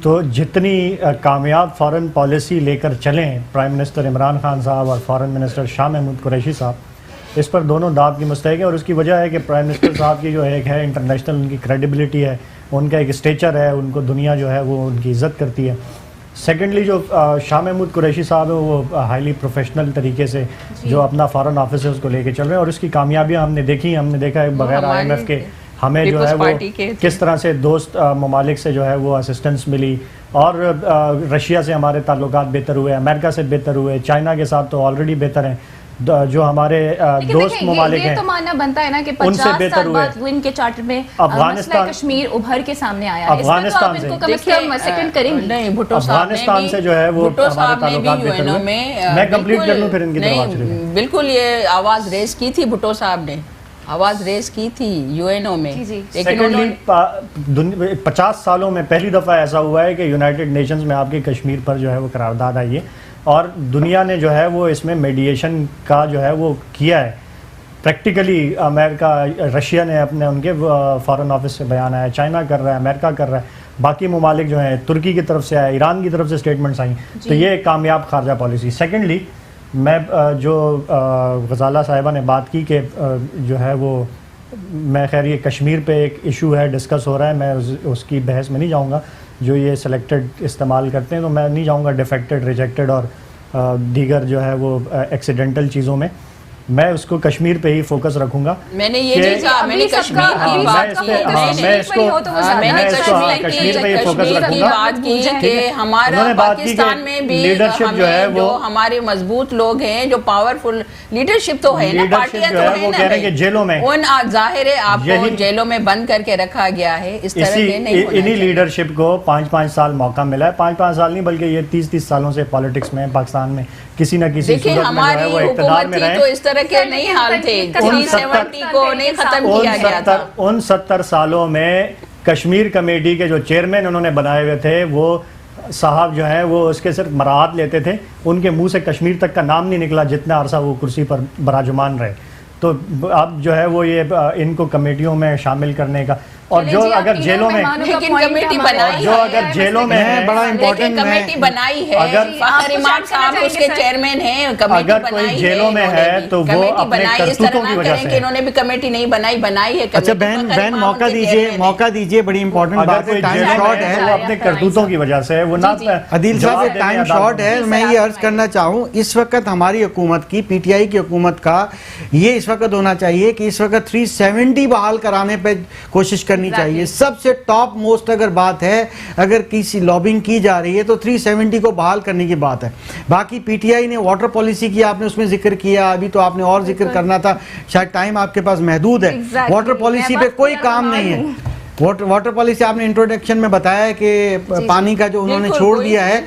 تو جتنی کامیاب فارن پالیسی لے کر چلیں پرائم منسٹر عمران خان صاحب اور فارن منسٹر شاہ محمود قریشی صاحب, اس پر دونوں داد کی مستحق ہے. اور اس کی وجہ ہے کہ پرائم منسٹر صاحب کی جو ایک ہے انٹرنیشنل ان کی کریڈیبلٹی ہے, ان کا ایک اسٹیچر ہے, ان کو دنیا جو ہے وہ ان کی عزت کرتی ہے. سیکنڈلی جو شاہ محمود قریشی صاحب ہیں وہ ہائیلی پروفیشنل طریقے سے جو اپنا فارن آفس ہے اس کو لے کے چل رہے ہیں, اور اس کی کامیابیاں ہم نے دیکھی. ہم نے دیکھا ہے بغیر آئی ایم ایف کے ہمیں جو ہے وہ کس طرح سے دوست ممالک سے جو ہے وہ اسسٹنس ملی, اور رشیا سے ہمارے تعلقات بہتر ہوئے, امریکہ سے بہتر ہوئے, چائنا کے ساتھ تو آلریڈی بہتر ہیں. جو ہمارے دوست ممالک ہیں یہ تو ماننا بنتا ہے نا کہ 50 سال بعد ان کے چارٹر میں مسئلہ کشمیر ابھر کے سامنے آیا ہے. افغانستان سے افغانستان سے جو ہے وہ ہمارے تعلقات بہتر ہوئے. میں کمپلیٹ کر لوں پھر ان کی طرف. بالکل یہ آواز ریز کی تھی بھٹو صاحب نے, آواز ریز کی تھی یو این او میں. سیکنڈلی 50 سالوں میں پہلی دفعہ ایسا ہوا ہے کہ یونائٹڈ نیشنز میں آپ کے کشمیر پر جو ہے وہ قرارداد آئی ہے, اور دنیا نے جو ہے وہ اس میں میڈیشن کا جو ہے وہ کیا ہے. پریکٹیکلی امریکہ رشیا نے ان کے فارن آفس سے بیان آیا, چائنا کر رہا ہے, امریکہ کر رہا ہے, باقی ممالک جو ہیں ترکی کی طرف سے آئے, ایران کی طرف سے اسٹیٹمنٹس آئیں. تو یہ ایک کامیاب خارجہ پالیسی. سیکنڈلی میں جو غزالہ صاحبہ نے بات کی کہ جو ہے وہ میں خیر یہ کشمیر پہ ایک ایشو ہے ڈسکس ہو رہا ہے, میں اس کی بحث میں نہیں جاؤں گا. جو یہ سلیکٹڈ استعمال کرتے ہیں تو میں نہیں جاؤں گا ڈیفیکٹڈ ریجیکٹڈ اور دیگر جو ہے وہ ایکسیڈنٹل چیزوں میں. میں اس کو کشمیر پہ ہی فوکس رکھوں گا. میں نے یہ نہیں کہا, میں نے کشمیر کی بات کی کہ ہمارا پاکستان میں بھی جو ہمارے مضبوط لوگ ہیں, جو پاورفل لیڈرشپ تو ہے نا, پارٹیاں تو ہیں نا, ان ظاہر ہے آپ کو جیلوں میں بند کر کے رکھا گیا ہے. اس طرح کے نہیں ہونا انہی لیڈرشپ کو 5 سال موقع ملا ہے, 5 سال نہیں بلکہ یہ 30 سالوں سے پالیٹکس میں پاکستان میں کسی نہ کسی صورت میں جو ہے وہ اقتدار میں رہے. تو اس طرح کے نہیں حال تھے, 370 کو نہیں ختم کیا گیا تھا. ان 70 سالوں میں کشمیر کمیٹی کے جو چیئرمین انہوں نے بنائے ہوئے تھے وہ صاحب جو ہیں وہ اس کے صرف مراعات لیتے تھے, ان کے منہ سے کشمیر تک کا نام نہیں نکلا جتنا عرصہ وہ کرسی پر براجمان رہے. تو اب جو ہے وہ یہ ان کو کمیٹیوں میں شامل کرنے کا, اور جو اگر جیلوں میں کمیٹی بنائی جو اگر جیلوں میں بڑا امپورٹنٹ کمیٹی بنائی ہے, فخر امام صاحب اس کے چیئرمین ہیں, اگر کوئی جیلوں میں ہے تو وہ اپنے کرتوتوں کی وجہ سے, انہوں نے بھی کمیٹی نہیں بنائی ہے. اچھا بہن موقع دیجیے, بڑی امپورٹنٹ بات ہے, ٹائم شارٹ ہے, وہ اپنے کرتوتوں کی وجہ سے وہ نہ. عدیل صاحب ٹائم شارٹ ہے, میں یہ عرض کرنا چاہوں اس وقت ہماری حکومت کی, پی ٹی آئی کی حکومت کا یہ اس وقت ہونا چاہیے کہ اس وقت 370 بحال کرانے پہ کوشش کرنی چاہیے. سب سے ٹاپ موسٹ اگر بات ہے, اگر کسی لابنگ کی جا رہی ہے تو 370 کو بحال کرنے کی بات ہے. باقی پی ٹی آئی نے واٹر پالیسی کی, آپ نے اس میں ذکر کیا, ابھی تو آپ نے اور ذکر کرنا تھا, شاید ٹائم آپ کے پاس محدود ہے. واٹر پالیسی پہ کوئی کام نہیں ہے. واٹر پالیسی آپ نے انٹروڈکشن میں بتایا ہے کہ پانی کا جو انہوں نے چھوڑ دیا ہے.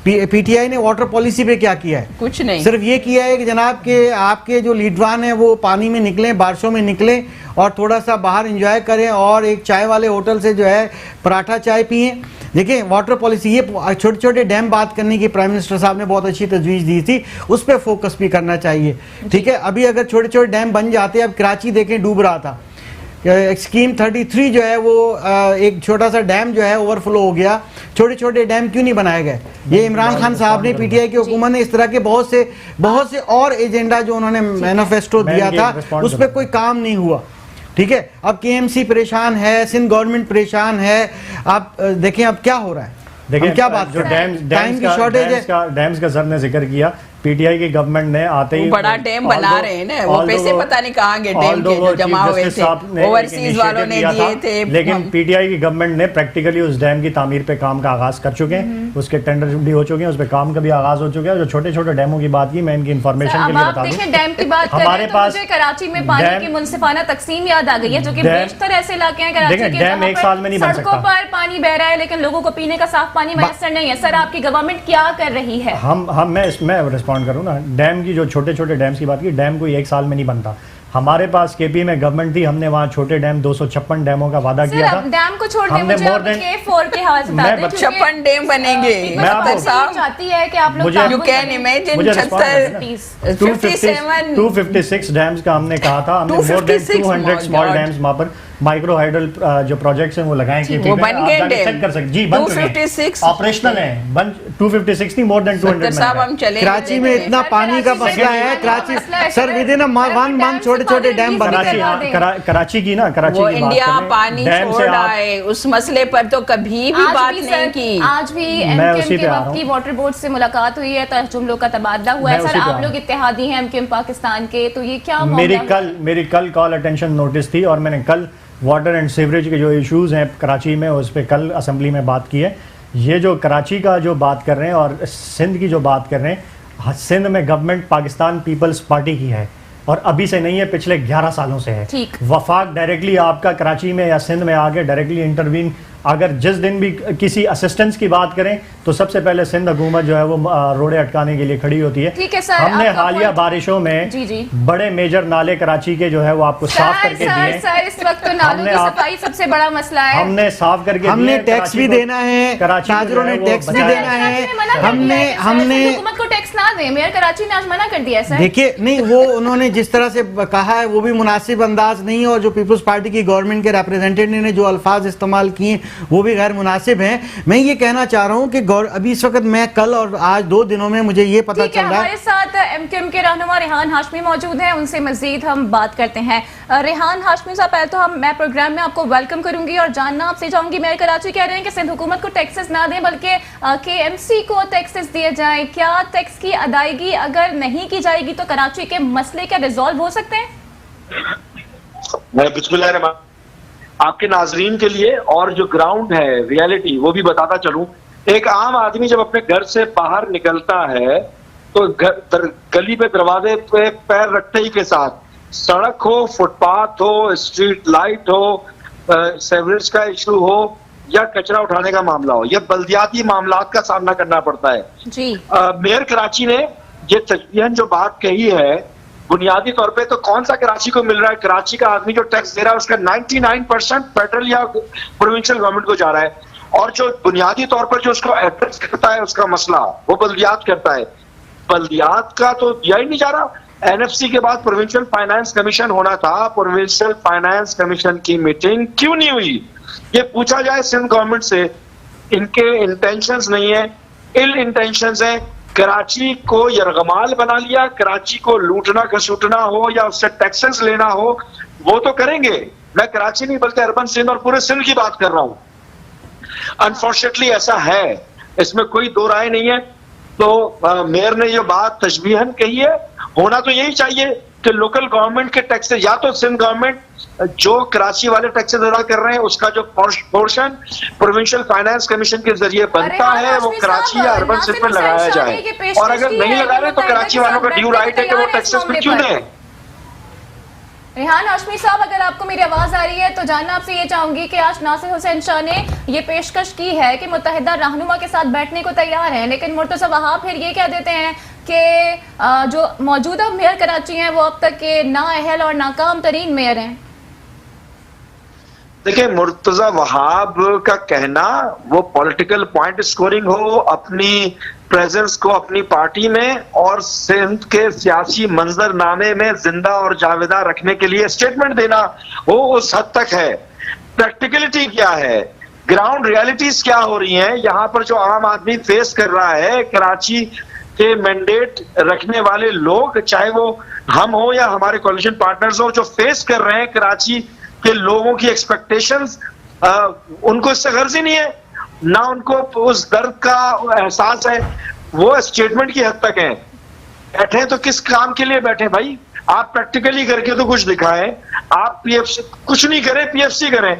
پی ٹی آئی نے واٹر پالیسی پہ کیا کیا ہے؟ کچھ نہیں, صرف یہ کیا ہے کہ جناب کہ آپ کے جو لیڈران ہیں وہ پانی میں نکلیں, بارشوں میں نکلیں اور تھوڑا سا باہر انجوائے کریں, اور ایک چائے والے ہوٹل سے جو ہے پراٹھا چائے پئیں. دیکھیں واٹر پالیسی, یہ چھوٹے چھوٹے ڈیم بات کرنے کی پرائم منسٹر صاحب نے بہت اچھی تجویز دی تھی, اس پہ فوکس بھی کرنا چاہیے. ٹھیک ہے, ابھی اگر چھوٹے چھوٹے ڈیم بن جاتے, اب کراچی دیکھیں ڈوب رہا تھا, اسکیم 33 جو ہے وہ ایک چھوٹا سا ڈیم جو ہے اوور فلو ہو گیا. چھوٹے چھوٹے ڈیم کیوں نہیں بنائے گئے؟ یہ عمران خان صاحب نے, پی ٹی آئی کی حکومت نے اس طرح کے بہت سے اور ایجنڈا جو انہوں نے مینیفیسٹو دیا تھا اس پہ کوئی کام نہیں ہوا. ٹھیک ہے, اب کے ایم سی پریشان ہے, سندھ گورنمنٹ پریشان ہے. آپ دیکھیں اب کیا ہو رہا ہے, دیکھیں کیا بات جو ٹائم کی شارٹیج ہے. ڈیمز کا سر نے ذکر کیا, پی ٹی آئی کی گورنمنٹ نے آتے ہی بڑا ڈیم بنا رہے ہیں نا, وہ پیسے پتہ نہیں کہاں گئے ڈیم کے جو جمع ہوئے تھے, اوورسیز والوں نے دیے تھے. لیکن پی ٹی آئی کی گورنمنٹ نے پریکٹیکلی اس ڈیم کی تعمیر پہ کام کا آغاز کر چکے ہیں, اس کے ٹینڈر بھی ہو چکے ہیں, اس پہ کام کا بھی آغاز ہو چکا ہے. جو چھوٹے چھوٹے ڈیموں کی بات کی, میں ان کی انفارمیشن کے لیے بتا دوں, ڈیم کی بات ہمارے پاس کراچی میں پانی کی منصفانہ تقسیم یاد آ گئی ہے, جو کہ بیشتر ایسے علاقے ہیں کراچی کے ڈیم ایک سال میں نہیں بن سکتا, سڑکوں پر پانی بہ رہا ہے لیکن لوگوں کو پینے کا صاف پانی میسر نہیں ہے. سر آپ کی گورنمنٹ کیا کر رہی ہے؟ میں رسپونڈ کروں نا, ڈیم کی جو چھوٹے چھوٹے ڈیمز کی بات کی, ڈیم کوئی ایک سال میں نہیں بنتا. ہمارے پاس کے پی میں گورنمنٹ تھی, ہم نے وہاں چھوٹے ڈیم 256 ڈیموں کا وعدہ کیا تھا. ڈیم کو چھوڑ دیں, ہم نے مجھے more آپ than- K4 کے حوالے سے بتا دیں, 56 ڈیم بنیں گے. میں آپ کو چاہتی ہے کہ آپ لوگ You can imagine مجھے 57 256 ڈیمز کا ہم نے کہا تھا, ہم نے مور دین 200 اسمال ڈیمز وہاں پر مائکرو ہائیڈل جو پروجیکٹس ہیں وہ لگائیں کے پی وہ میں, بن گئے ڈیم. چیک کر سکتے جی, بن چکے ہیں, 256 آپریشنل ہیں, 256 نہیں, مور دین 200 صاحب ہم چلے کراچی میں اتنا پانی کا مسئلہ ہے, کراچی سر ود ان ون منتھ چھوٹے چھوٹے ڈیم بن گئے. کراچی کی نا, کراچی وہ کی انڈیا بات پانی چھوڑ رہا ہے, اس مسئلے پر تو کبھی بھی بات نہیں کی. آج بھی ایم کیو ایم کے وقت کی واٹر بورڈ سے ملاقات ہوئی ہے, جملوں کا تبادلہ ہوا ہے. سر آپ لوگ اتحادی ہیں ایم کیو ایم پاکستان کے, تو یہ کیا میری کل کال اٹینشن نوٹس تھی, اور میں نے کل واٹر اینڈ سیوریج کے جو ایشوز ہیں کراچی میں اس پہ کل اسمبلی میں بات کی ہے. یہ جو کراچی کا جو بات کر رہے ہیں اور سندھ کی جو بات کر رہے ہیں, سندھ میں گورنمنٹ پاکستان پیپلز پارٹی کی ہے, اور ابھی سے نہیں ہے, پچھلے 11 سالوں سے ہے. وفاق ڈائریکٹلی آپ کا کراچی میں یا سندھ میں آگے ڈائریکٹلی انٹروین, اگر جس دن بھی کسی اسسٹنس کی بات کریں تو سب سے پہلے سندھ حکومت جو ہے وہ روڑے اٹکانے کے لیے کھڑی ہوتی ہے. ہم نے حالیہ بارشوں میں بڑے میجر نالے کراچی کے جو ہے وہ آپ کو صاف کر کے دیے. اس وقت تو نالوں کی صفائی سب سے بڑا مسئلہ ہے, ہم نے صاف کر کے, ہم نے ٹیکس بھی دینا ہے, تاجروں نے ٹیکس بھی دینا ہے, ہم نے حکومت کو ٹیکس نہ دیں. میئر کراچی نے آج منع کر دیا ہے. دیکھیے نہیں, وہ انہوں نے جس طرح سے کہا ہے وہ بھی مناسب انداز نہیں ہے, اور جو پیپلز پارٹی کی گورنمنٹ کے ریپریزنٹیٹیو نے جو الفاظ استعمال کیے وہ بھی غیر مناسب ہیں. میں یہ کہنا چاہ رہا ہوں کہ ابھی اس وقت میں کل اور آج 2 دنوں میں مجھے یہ پتہ چل رہا ہے. ہمارے ساتھ ایم کیو ایم کے رہنما ریحان ہاشمی موجود ہیں, ان سے مزید ہم بات کرتے ہیں. ریحان ہاشمی صاحب, پہلے تو میں پروگرام میں آپ کو ویلکم کروں گی اور جاننا آپ سے چاہوں گی, میئر کراچی کہہ رہے ہیں کہ سندھ حکومت کو ٹیکسز نہ دیں بلکہ کے ایم سی کو ٹیکسز دیے جائیں. کیا ٹیکس کی ادائیگی اگر نہیں کی جائے گی تو کراچی کے مسئلے کیا ریزالو ہو سکتے ہیں؟ بسم اللہ الرحمن. آپ کے ناظرین کے لیے اور جو گراؤنڈ ہے ریالٹی وہ بھی بتاتا چلوں. ایک عام آدمی جب اپنے گھر سے باہر نکلتا ہے تو گلی پہ دروازے پہ پیر رکھتے ہی کے ساتھ سڑک ہو, فٹ پاتھ ہو, اسٹریٹ لائٹ ہو, سیوریج کا ایشو ہو یا کچرا اٹھانے کا معاملہ ہو, یا بلدیاتی معاملات کا سامنا کرنا پڑتا ہے. جی میئر کراچی نے یہ تجویزاً جو بات کہی ہے, بنیادی طور پہ تو کون سا کراچی کو مل رہا ہے؟ کراچی کا آدمی جو ٹیکس دے رہا ہے اس کا 99% فیڈرل یا پروونشل گورنمنٹ کو جا رہا ہے, اور جو بنیادی طور پر جو اس کو ایڈریس کرتا ہے اس کا مسئلہ وہ بلدیات کرتا ہے. بلدیات کا تو دیا ہی نہیں جا رہا. این ایف سی کے بعد پروونشل فائنانس کمیشن ہونا تھا, پروونشل فائنانس کمیشن کی میٹنگ کیوں نہیں ہوئی؟ یہ پوچھا جائے سندھ گورنمنٹ سے. ان کے انٹینشنز نہیں ہیں, ال انٹینشنز ہیں. کراچی کو یرغمال بنا لیا, کراچی کو لوٹنا گھسوٹنا ہو یا اس سے ٹیکسز لینا ہو وہ تو کریں گے. میں کراچی نہیں بلکہ اربن سندھ اور پورے سندھ کی بات کر رہا ہوں. انفارچونیٹلی ایسا ہے, اس میں کوئی دو رائے نہیں ہے. تو میئر نے یہ بات تشبیہاً کہی ہے, ہونا تو یہی چاہیے کہ لوکل گورنمنٹ کے ٹیکسز, یا تو سندھ گورنمنٹ جو کراچی والے ٹیکسز ادا کر رہے ہیں اس کا جو پورشن پروونشل فائنانس کمیشن کے ذریعے بنتا ہے وہ کراچی یا اربن سندھ میں لگایا جائے, اور اگر نہیں لگا رہے تو کراچی والوں کا ڈیو رائٹ ہے کہ وہ ٹیکسز پھر کیوں دیں. ریحان ہاشمی صاحب, اگر آپ کو میری آواز آ رہی ہے تو جاننا آپ سے یہ چاہوں گی کہ آج ناصر حسین شاہ نے یہ پیشکش کی ہے کہ متحدہ رہنما کے ساتھ بیٹھنے کو تیار ہیں, لیکن مرتضی وہاب پھر یہ کہہ دیتے ہیں کہ جو موجودہ میئر کراچی ہیں وہ اب تک کے نااہل اور ناکام ترین میئر ہیں. دیکھیں, مرتضی وہاب کا کہنا وہ پولیٹیکل پوائنٹ سکورنگ ہو, اپنی پریزنس کو اپنی پارٹی میں اور سندھ کے سیاسی منظر نامے میں زندہ اور جاویدہ رکھنے کے لیے اسٹیٹمنٹ دینا وہ اس حد تک ہے. پریکٹیکلٹی کیا ہے, گراؤنڈ ریالٹیز کیا ہو رہی ہیں یہاں پر جو عام آدمی فیس کر رہا ہے, کراچی کے مینڈیٹ رکھنے والے لوگ چاہے وہ ہم ہو یا ہمارے کولیشن پارٹنرز ہو جو فیس کر رہے ہیں کراچی کے لوگوں کی ایکسپیکٹیشنز, ان کو اس سے غرض ہی نہیں ہے, نہ ان کو اس درد کا احساس ہے. وہ اسٹیٹمنٹ کی حد تک ہیں. بیٹھے تو کس کام کے لیے بیٹھے بھائی؟ آپ پریکٹیکلی کر کے تو کچھ دکھائیں. آپ پی ایف سی کچھ نہیں کریں, پی ایف سی کریں.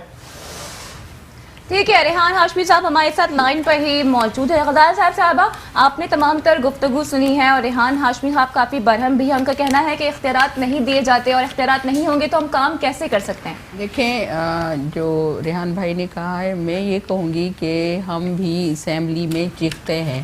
ٹھیک ہے, ریحان ہاشمی صاحب ہمارے ساتھ لائن پر ہی موجود ہے. غزال صاحبہ, آپ نے تمام تر گفتگو سنی ہے اور ریحان ہاشمی صاحب کافی برہم بھی ہیں. ان کا کہنا ہے کہ اختیارات نہیں دیے جاتے اور اختیارات نہیں ہوں گے تو ہم کام کیسے کر سکتے ہیں؟ دیکھیں, جو ریحان بھائی نے کہا ہے, میں یہ کہوں گی کہ ہم بھی اسمبلی میں چیختے ہیں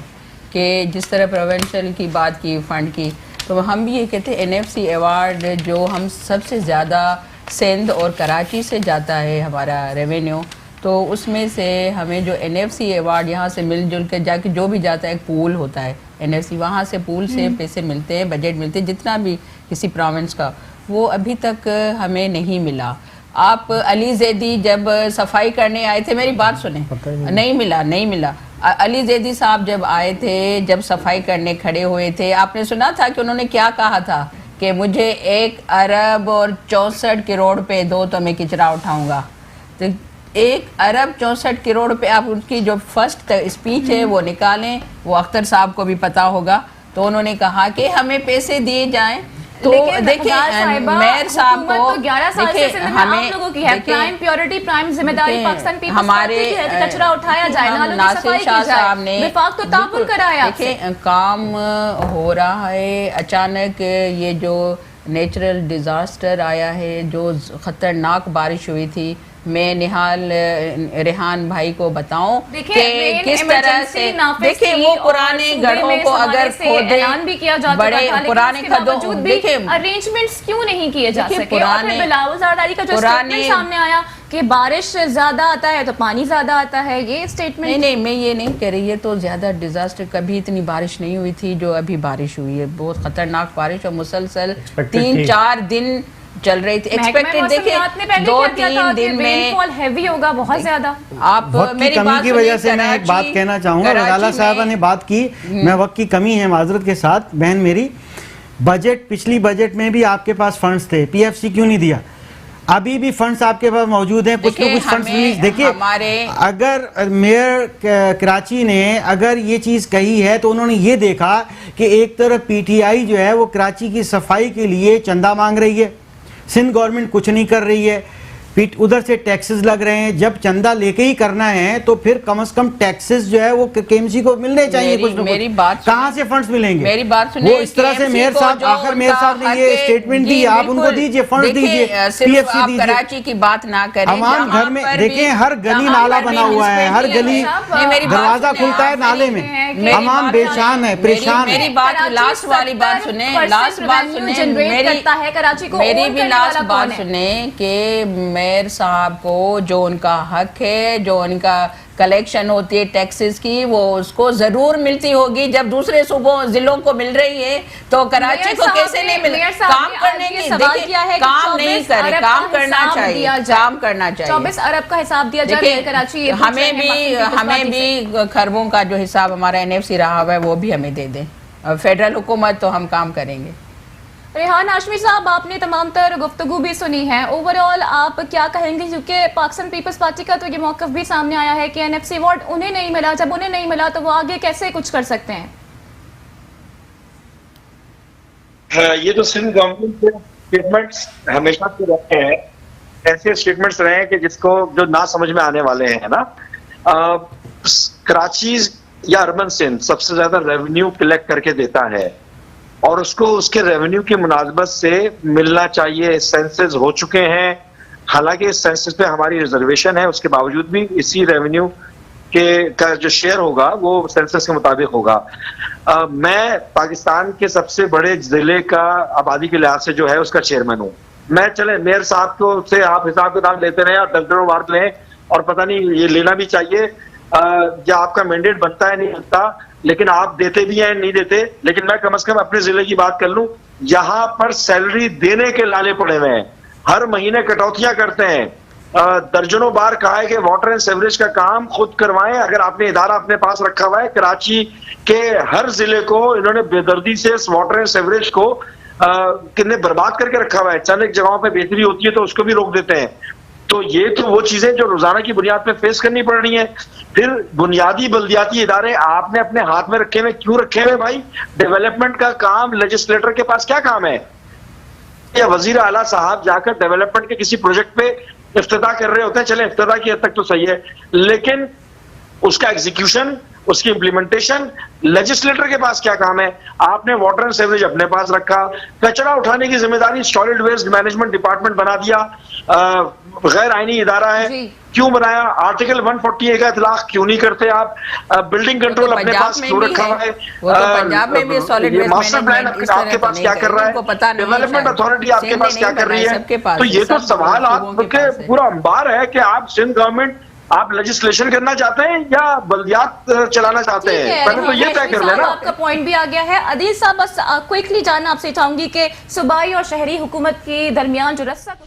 کہ جس طرح پروونشل کی بات کی, فنڈ کی, تو ہم بھی یہ کہتے ہیں NFC ایوارڈ جو ہم سب سے زیادہ سندھ اور کراچی سے جاتا ہے ہمارا ریونیو، تو اس میں سے ہمیں جو NFC ایوارڈ یہاں سے مل جل کے جا کے جو بھی جاتا ہے ایک پول ہوتا ہے NFC، وہاں سے پول سے پیسے ملتے ہیں، بجٹ ملتے ہیں جتنا بھی کسی پروونس کا، وہ ابھی تک ہمیں نہیں ملا۔ آپ علی زیدی جب صفائی کرنے آئے تھے، میری بات سنیں، نہیں ملا علی زیدی صاحب جب آئے تھے، جب صفائی کرنے کھڑے ہوئے تھے، آپ نے سنا تھا کہ انہوں نے کیا کہا تھا کہ مجھے 1 ارب اور 64 کروڑ پہ دو تو میں کچرا اٹھاؤں گا۔ تو 1 ارب 64 کروڑ پہ آپ ان کی جو فرسٹ اسپیچ ہے وہ نکالیں، وہ اختر صاحب کو بھی پتا ہوگا، تو انہوں نے کہا کہ ہمیں پیسے دیے جائیں۔ تو دیکھیں میئر صاحب کو 11 سال سے سندھ میں آپ لوگوں کی ہے، پرائم پیورٹی، پرائم ذمہ داری پاکستان پیپلز پارٹی کی ہے کہ کچرا اٹھایا جائے، نالوں کی صفائی کی جائے، وفاق تو تعاون کرایا۔ دیکھیں کام ہو رہا ہے، اچانک یہ جو نیچرل ڈیزاسٹر آیا ہے، جو خطرناک بارش ہوئی تھی، میں نہال ریحان بھائی کو بتاؤں کہ کس طرح سے دیکھیں وہ پرانے گھروں کو اگر کھودے، بڑے پرانے کھدوں، دیکھیں ارینجمنٹس کیوں نہیں کیے جا سکے، اور پھر بلاول زرداری کا جو اسٹیٹمنٹ سامنے آیا کہ بارش زیادہ آتا ہے تو پانی زیادہ آتا ہے، یہ اسٹیٹمنٹ نہیں میں یہ نہیں کہہ رہی ہے، تو زیادہ ڈیزاسٹر کبھی اتنی بارش نہیں ہوئی تھی جو ابھی بارش ہوئی ہے، بہت خطرناک بارش، اور مسلسل 3-4 دن چل رہی تھی۔ ایکسپیکٹڈ دیکھیں 2-3 دن میں فال ہیوی ہوگا بہت زیادہ۔ آپ وقت کی کمی کی وجہ سے میں ایک بات کہنا چاہوں گا، غزالہ صاحبہ نے بات کی، میں وقت کی کمی ہے معذرت کے ساتھ، بہن میری بجٹ پچھلی بجٹ میں بھی آپ کے پاس فنڈز تھے، PFC کیوں نہیں دیا؟ ابھی بھی فنڈز آپ کے پاس موجود ہیں، کچھ نہ کچھ فنڈز ریلیز۔ دیکھیے اگر میئر کراچی نے اگر یہ چیز کہی ہے تو انہوں نے یہ دیکھا کہ ایک طرف PTI جو ہے وہ کراچی کی صفائی کے لیے چندہ مانگ رہی ہے، سندھ گورنمنٹ کچھ نہیں کر رہی ہے، ادھر سے ٹیکسز لگ رہے ہیں، جب چندہ لے کے ہی کرنا ہے تو پھر کم از کم ٹیکسز جو ہے وہ KMC کو ملنے چاہیے، کچھ نہ کچھ، کہاں سے فنڈز ملیں گے؟ میری بات سنیں، وہ اس طرح سے میئر صاحب آخر میئر صاحب نے یہ اسٹیٹمنٹ دی، آپ ان کو دیجئے فنڈز دیجئے، PFC دیجئے۔ کراچی کی بات نہ کریں، عوام گھر میں دیکھیں ہر گلی نالا بنا ہوا ہے، ہر گلی دروازہ کھلتا ہے نالے میں، عوام بیشان ہے، پریشان ہے۔ میری بات لاسٹ والی بات سنیں، لاسٹ بات سنیں، میری بھی لاسٹ بات سنیں کہ میئر صاحب کو جو ان کا حق ہے، جو ان کا کلیکشن ہوتی ہے ٹیکسز کی، وہ اس کو ضرور ملتی ہوگی، جب دوسرے صوبوں ضلعوں کو مل رہی ہے تو کراچی کو کیسے نہیں مل؟ کام کرنے کی دیکھیں، کام نہیں کرے، کام کرنا چاہیے، کام کرنا چاہیے۔ 24 ارب کا حساب دیا جائے کراچی، ہمیں بھی خربوں کا جو حساب ہمارا NFC رہا ہوا ہے وہ بھی ہمیں دے دیں، فیڈرل حکومت تو ہم کام کریں گے۔ ریحان ہاشمی صاحب، آپ نے تمام تر گفتگو بھی سنی ہے، اوورآل آپ کیا کہیں گے؟ کیونکہ پاکستان پیپلز پارٹی کا تو یہ موقف بھی سامنے آیا ہے کہ NFC ایوارڈ انہیں نہیں ملا، جب انہیں نہیں ملا تو وہ آگے کیسے کچھ کر سکتے ہیں؟ یہ تو سندھ گورنمنٹ کے اسٹیٹمنٹس ہمیشہ سے رہے ہیں، ایسے اسٹیٹمنٹس رہے ہیں کہ جس کو جو نہ سمجھ میں آنے والے ہیں نا۔ کراچی یا اربن سندھ سب سے زیادہ ریونیو کلیکٹ کر کے دیتا ہے، اور اس کو اس کے ریونیو کی مناسبت سے ملنا چاہیے۔ سینسز ہو چکے ہیں، حالانکہ اس سینسز پہ ہماری ریزرویشن ہے، اس کے باوجود بھی اسی ریونیو کا جو شیئر ہوگا وہ سینسس کے مطابق ہوگا۔ میں پاکستان کے سب سے بڑے ضلع کا آبادی کے لحاظ سے جو ہے اس کا چیئرمین ہوں۔ میں چلے میئر صاحب کو سے آپ حساب کتاب لیتے رہے اور درجنوں بار لیں، اور پتہ نہیں یہ لینا بھی چاہیے یا آپ کا مینڈیٹ بنتا ہے نہیں بنتا، لیکن آپ دیتے بھی ہیں نہیں دیتے۔ لیکن میں کم از کم اپنے ضلع کی بات کر لوں، یہاں پر سیلری دینے کے لالے پڑے ہوئے ہیں، ہر مہینے کٹوتیاں کرتے ہیں۔ درجنوں بار کہا ہے کہ واٹر اینڈ سیوریج کا کام خود کروائیں، اگر آپ نے ادارہ اپنے پاس رکھا ہوا ہے۔ کراچی کے ہر ضلع کو انہوں نے بے دردی سے اس واٹر اینڈ سیوریج کو کتنے برباد کر کے رکھا ہوا ہے، چند ایک جگہوں پہ بہتری ہوتی ہے تو اس کو بھی روک دیتے ہیں۔ تو یہ تو وہ چیزیں جو روزانہ کی بنیاد پہ فیس کرنی پڑ رہی ہیں۔ پھر بنیادی بلدیاتی ادارے آپ نے اپنے ہاتھ میں رکھے ہوئے کیوں رکھے ہوئے بھائی؟ ڈیولپمنٹ کا کام لیجسلیٹر کے پاس کیا کام ہے؟ یا وزیر اعلیٰ صاحب جا کر ڈیولپمنٹ کے کسی پروجیکٹ پہ افتتاح کر رہے ہوتے ہیں، چلیں افتتاح کی حد تک تو صحیح ہے، لیکن اس کا ایگزیکیوشن اس کی امپلیمنٹیشن لیجسلیٹر کے پاس کیا کام ہے؟ آپ نے واٹر اینڈ سیوریج اپنے پاس رکھا، کچرا اٹھانے کی ذمہ داری سالڈ ویسٹ مینجمنٹ ڈپارٹمنٹ بنا دیا، غیر آئینی ادارہ ہے، جی۔ کیوں بنایا؟ آرٹیکل 148 کا اطلاق کیوں نہیں کرتے آپ؟ بلڈنگ کنٹرول اپنے پاس کیوں رکھا ہوا ہے؟ وہ تو پنجاب میں بھی سالڈ ویسٹ ماسٹر پلان آپ کے پاس کیا کر رہا ہے؟ ڈیولپمنٹ اتھارٹی آپ کے پاس کیا کر رہی ہے؟ تو یہ تو سوالات کے پورا انبار ہے کہ آپ سندھ گورنمنٹ آپ لیجسلیشن کرنا چاہتے ہیں یا بلدیات چلانا چاہتے ہیں؟ پہلے تو یہ طے کر لینا۔ آپ کا پوائنٹ بھی آ گیا ہے۔ عدیل صاحب بس کوئکلی جاننا آپ سے چاہوں گی کہ صوبائی اور شہری حکومت کے درمیان جو رسک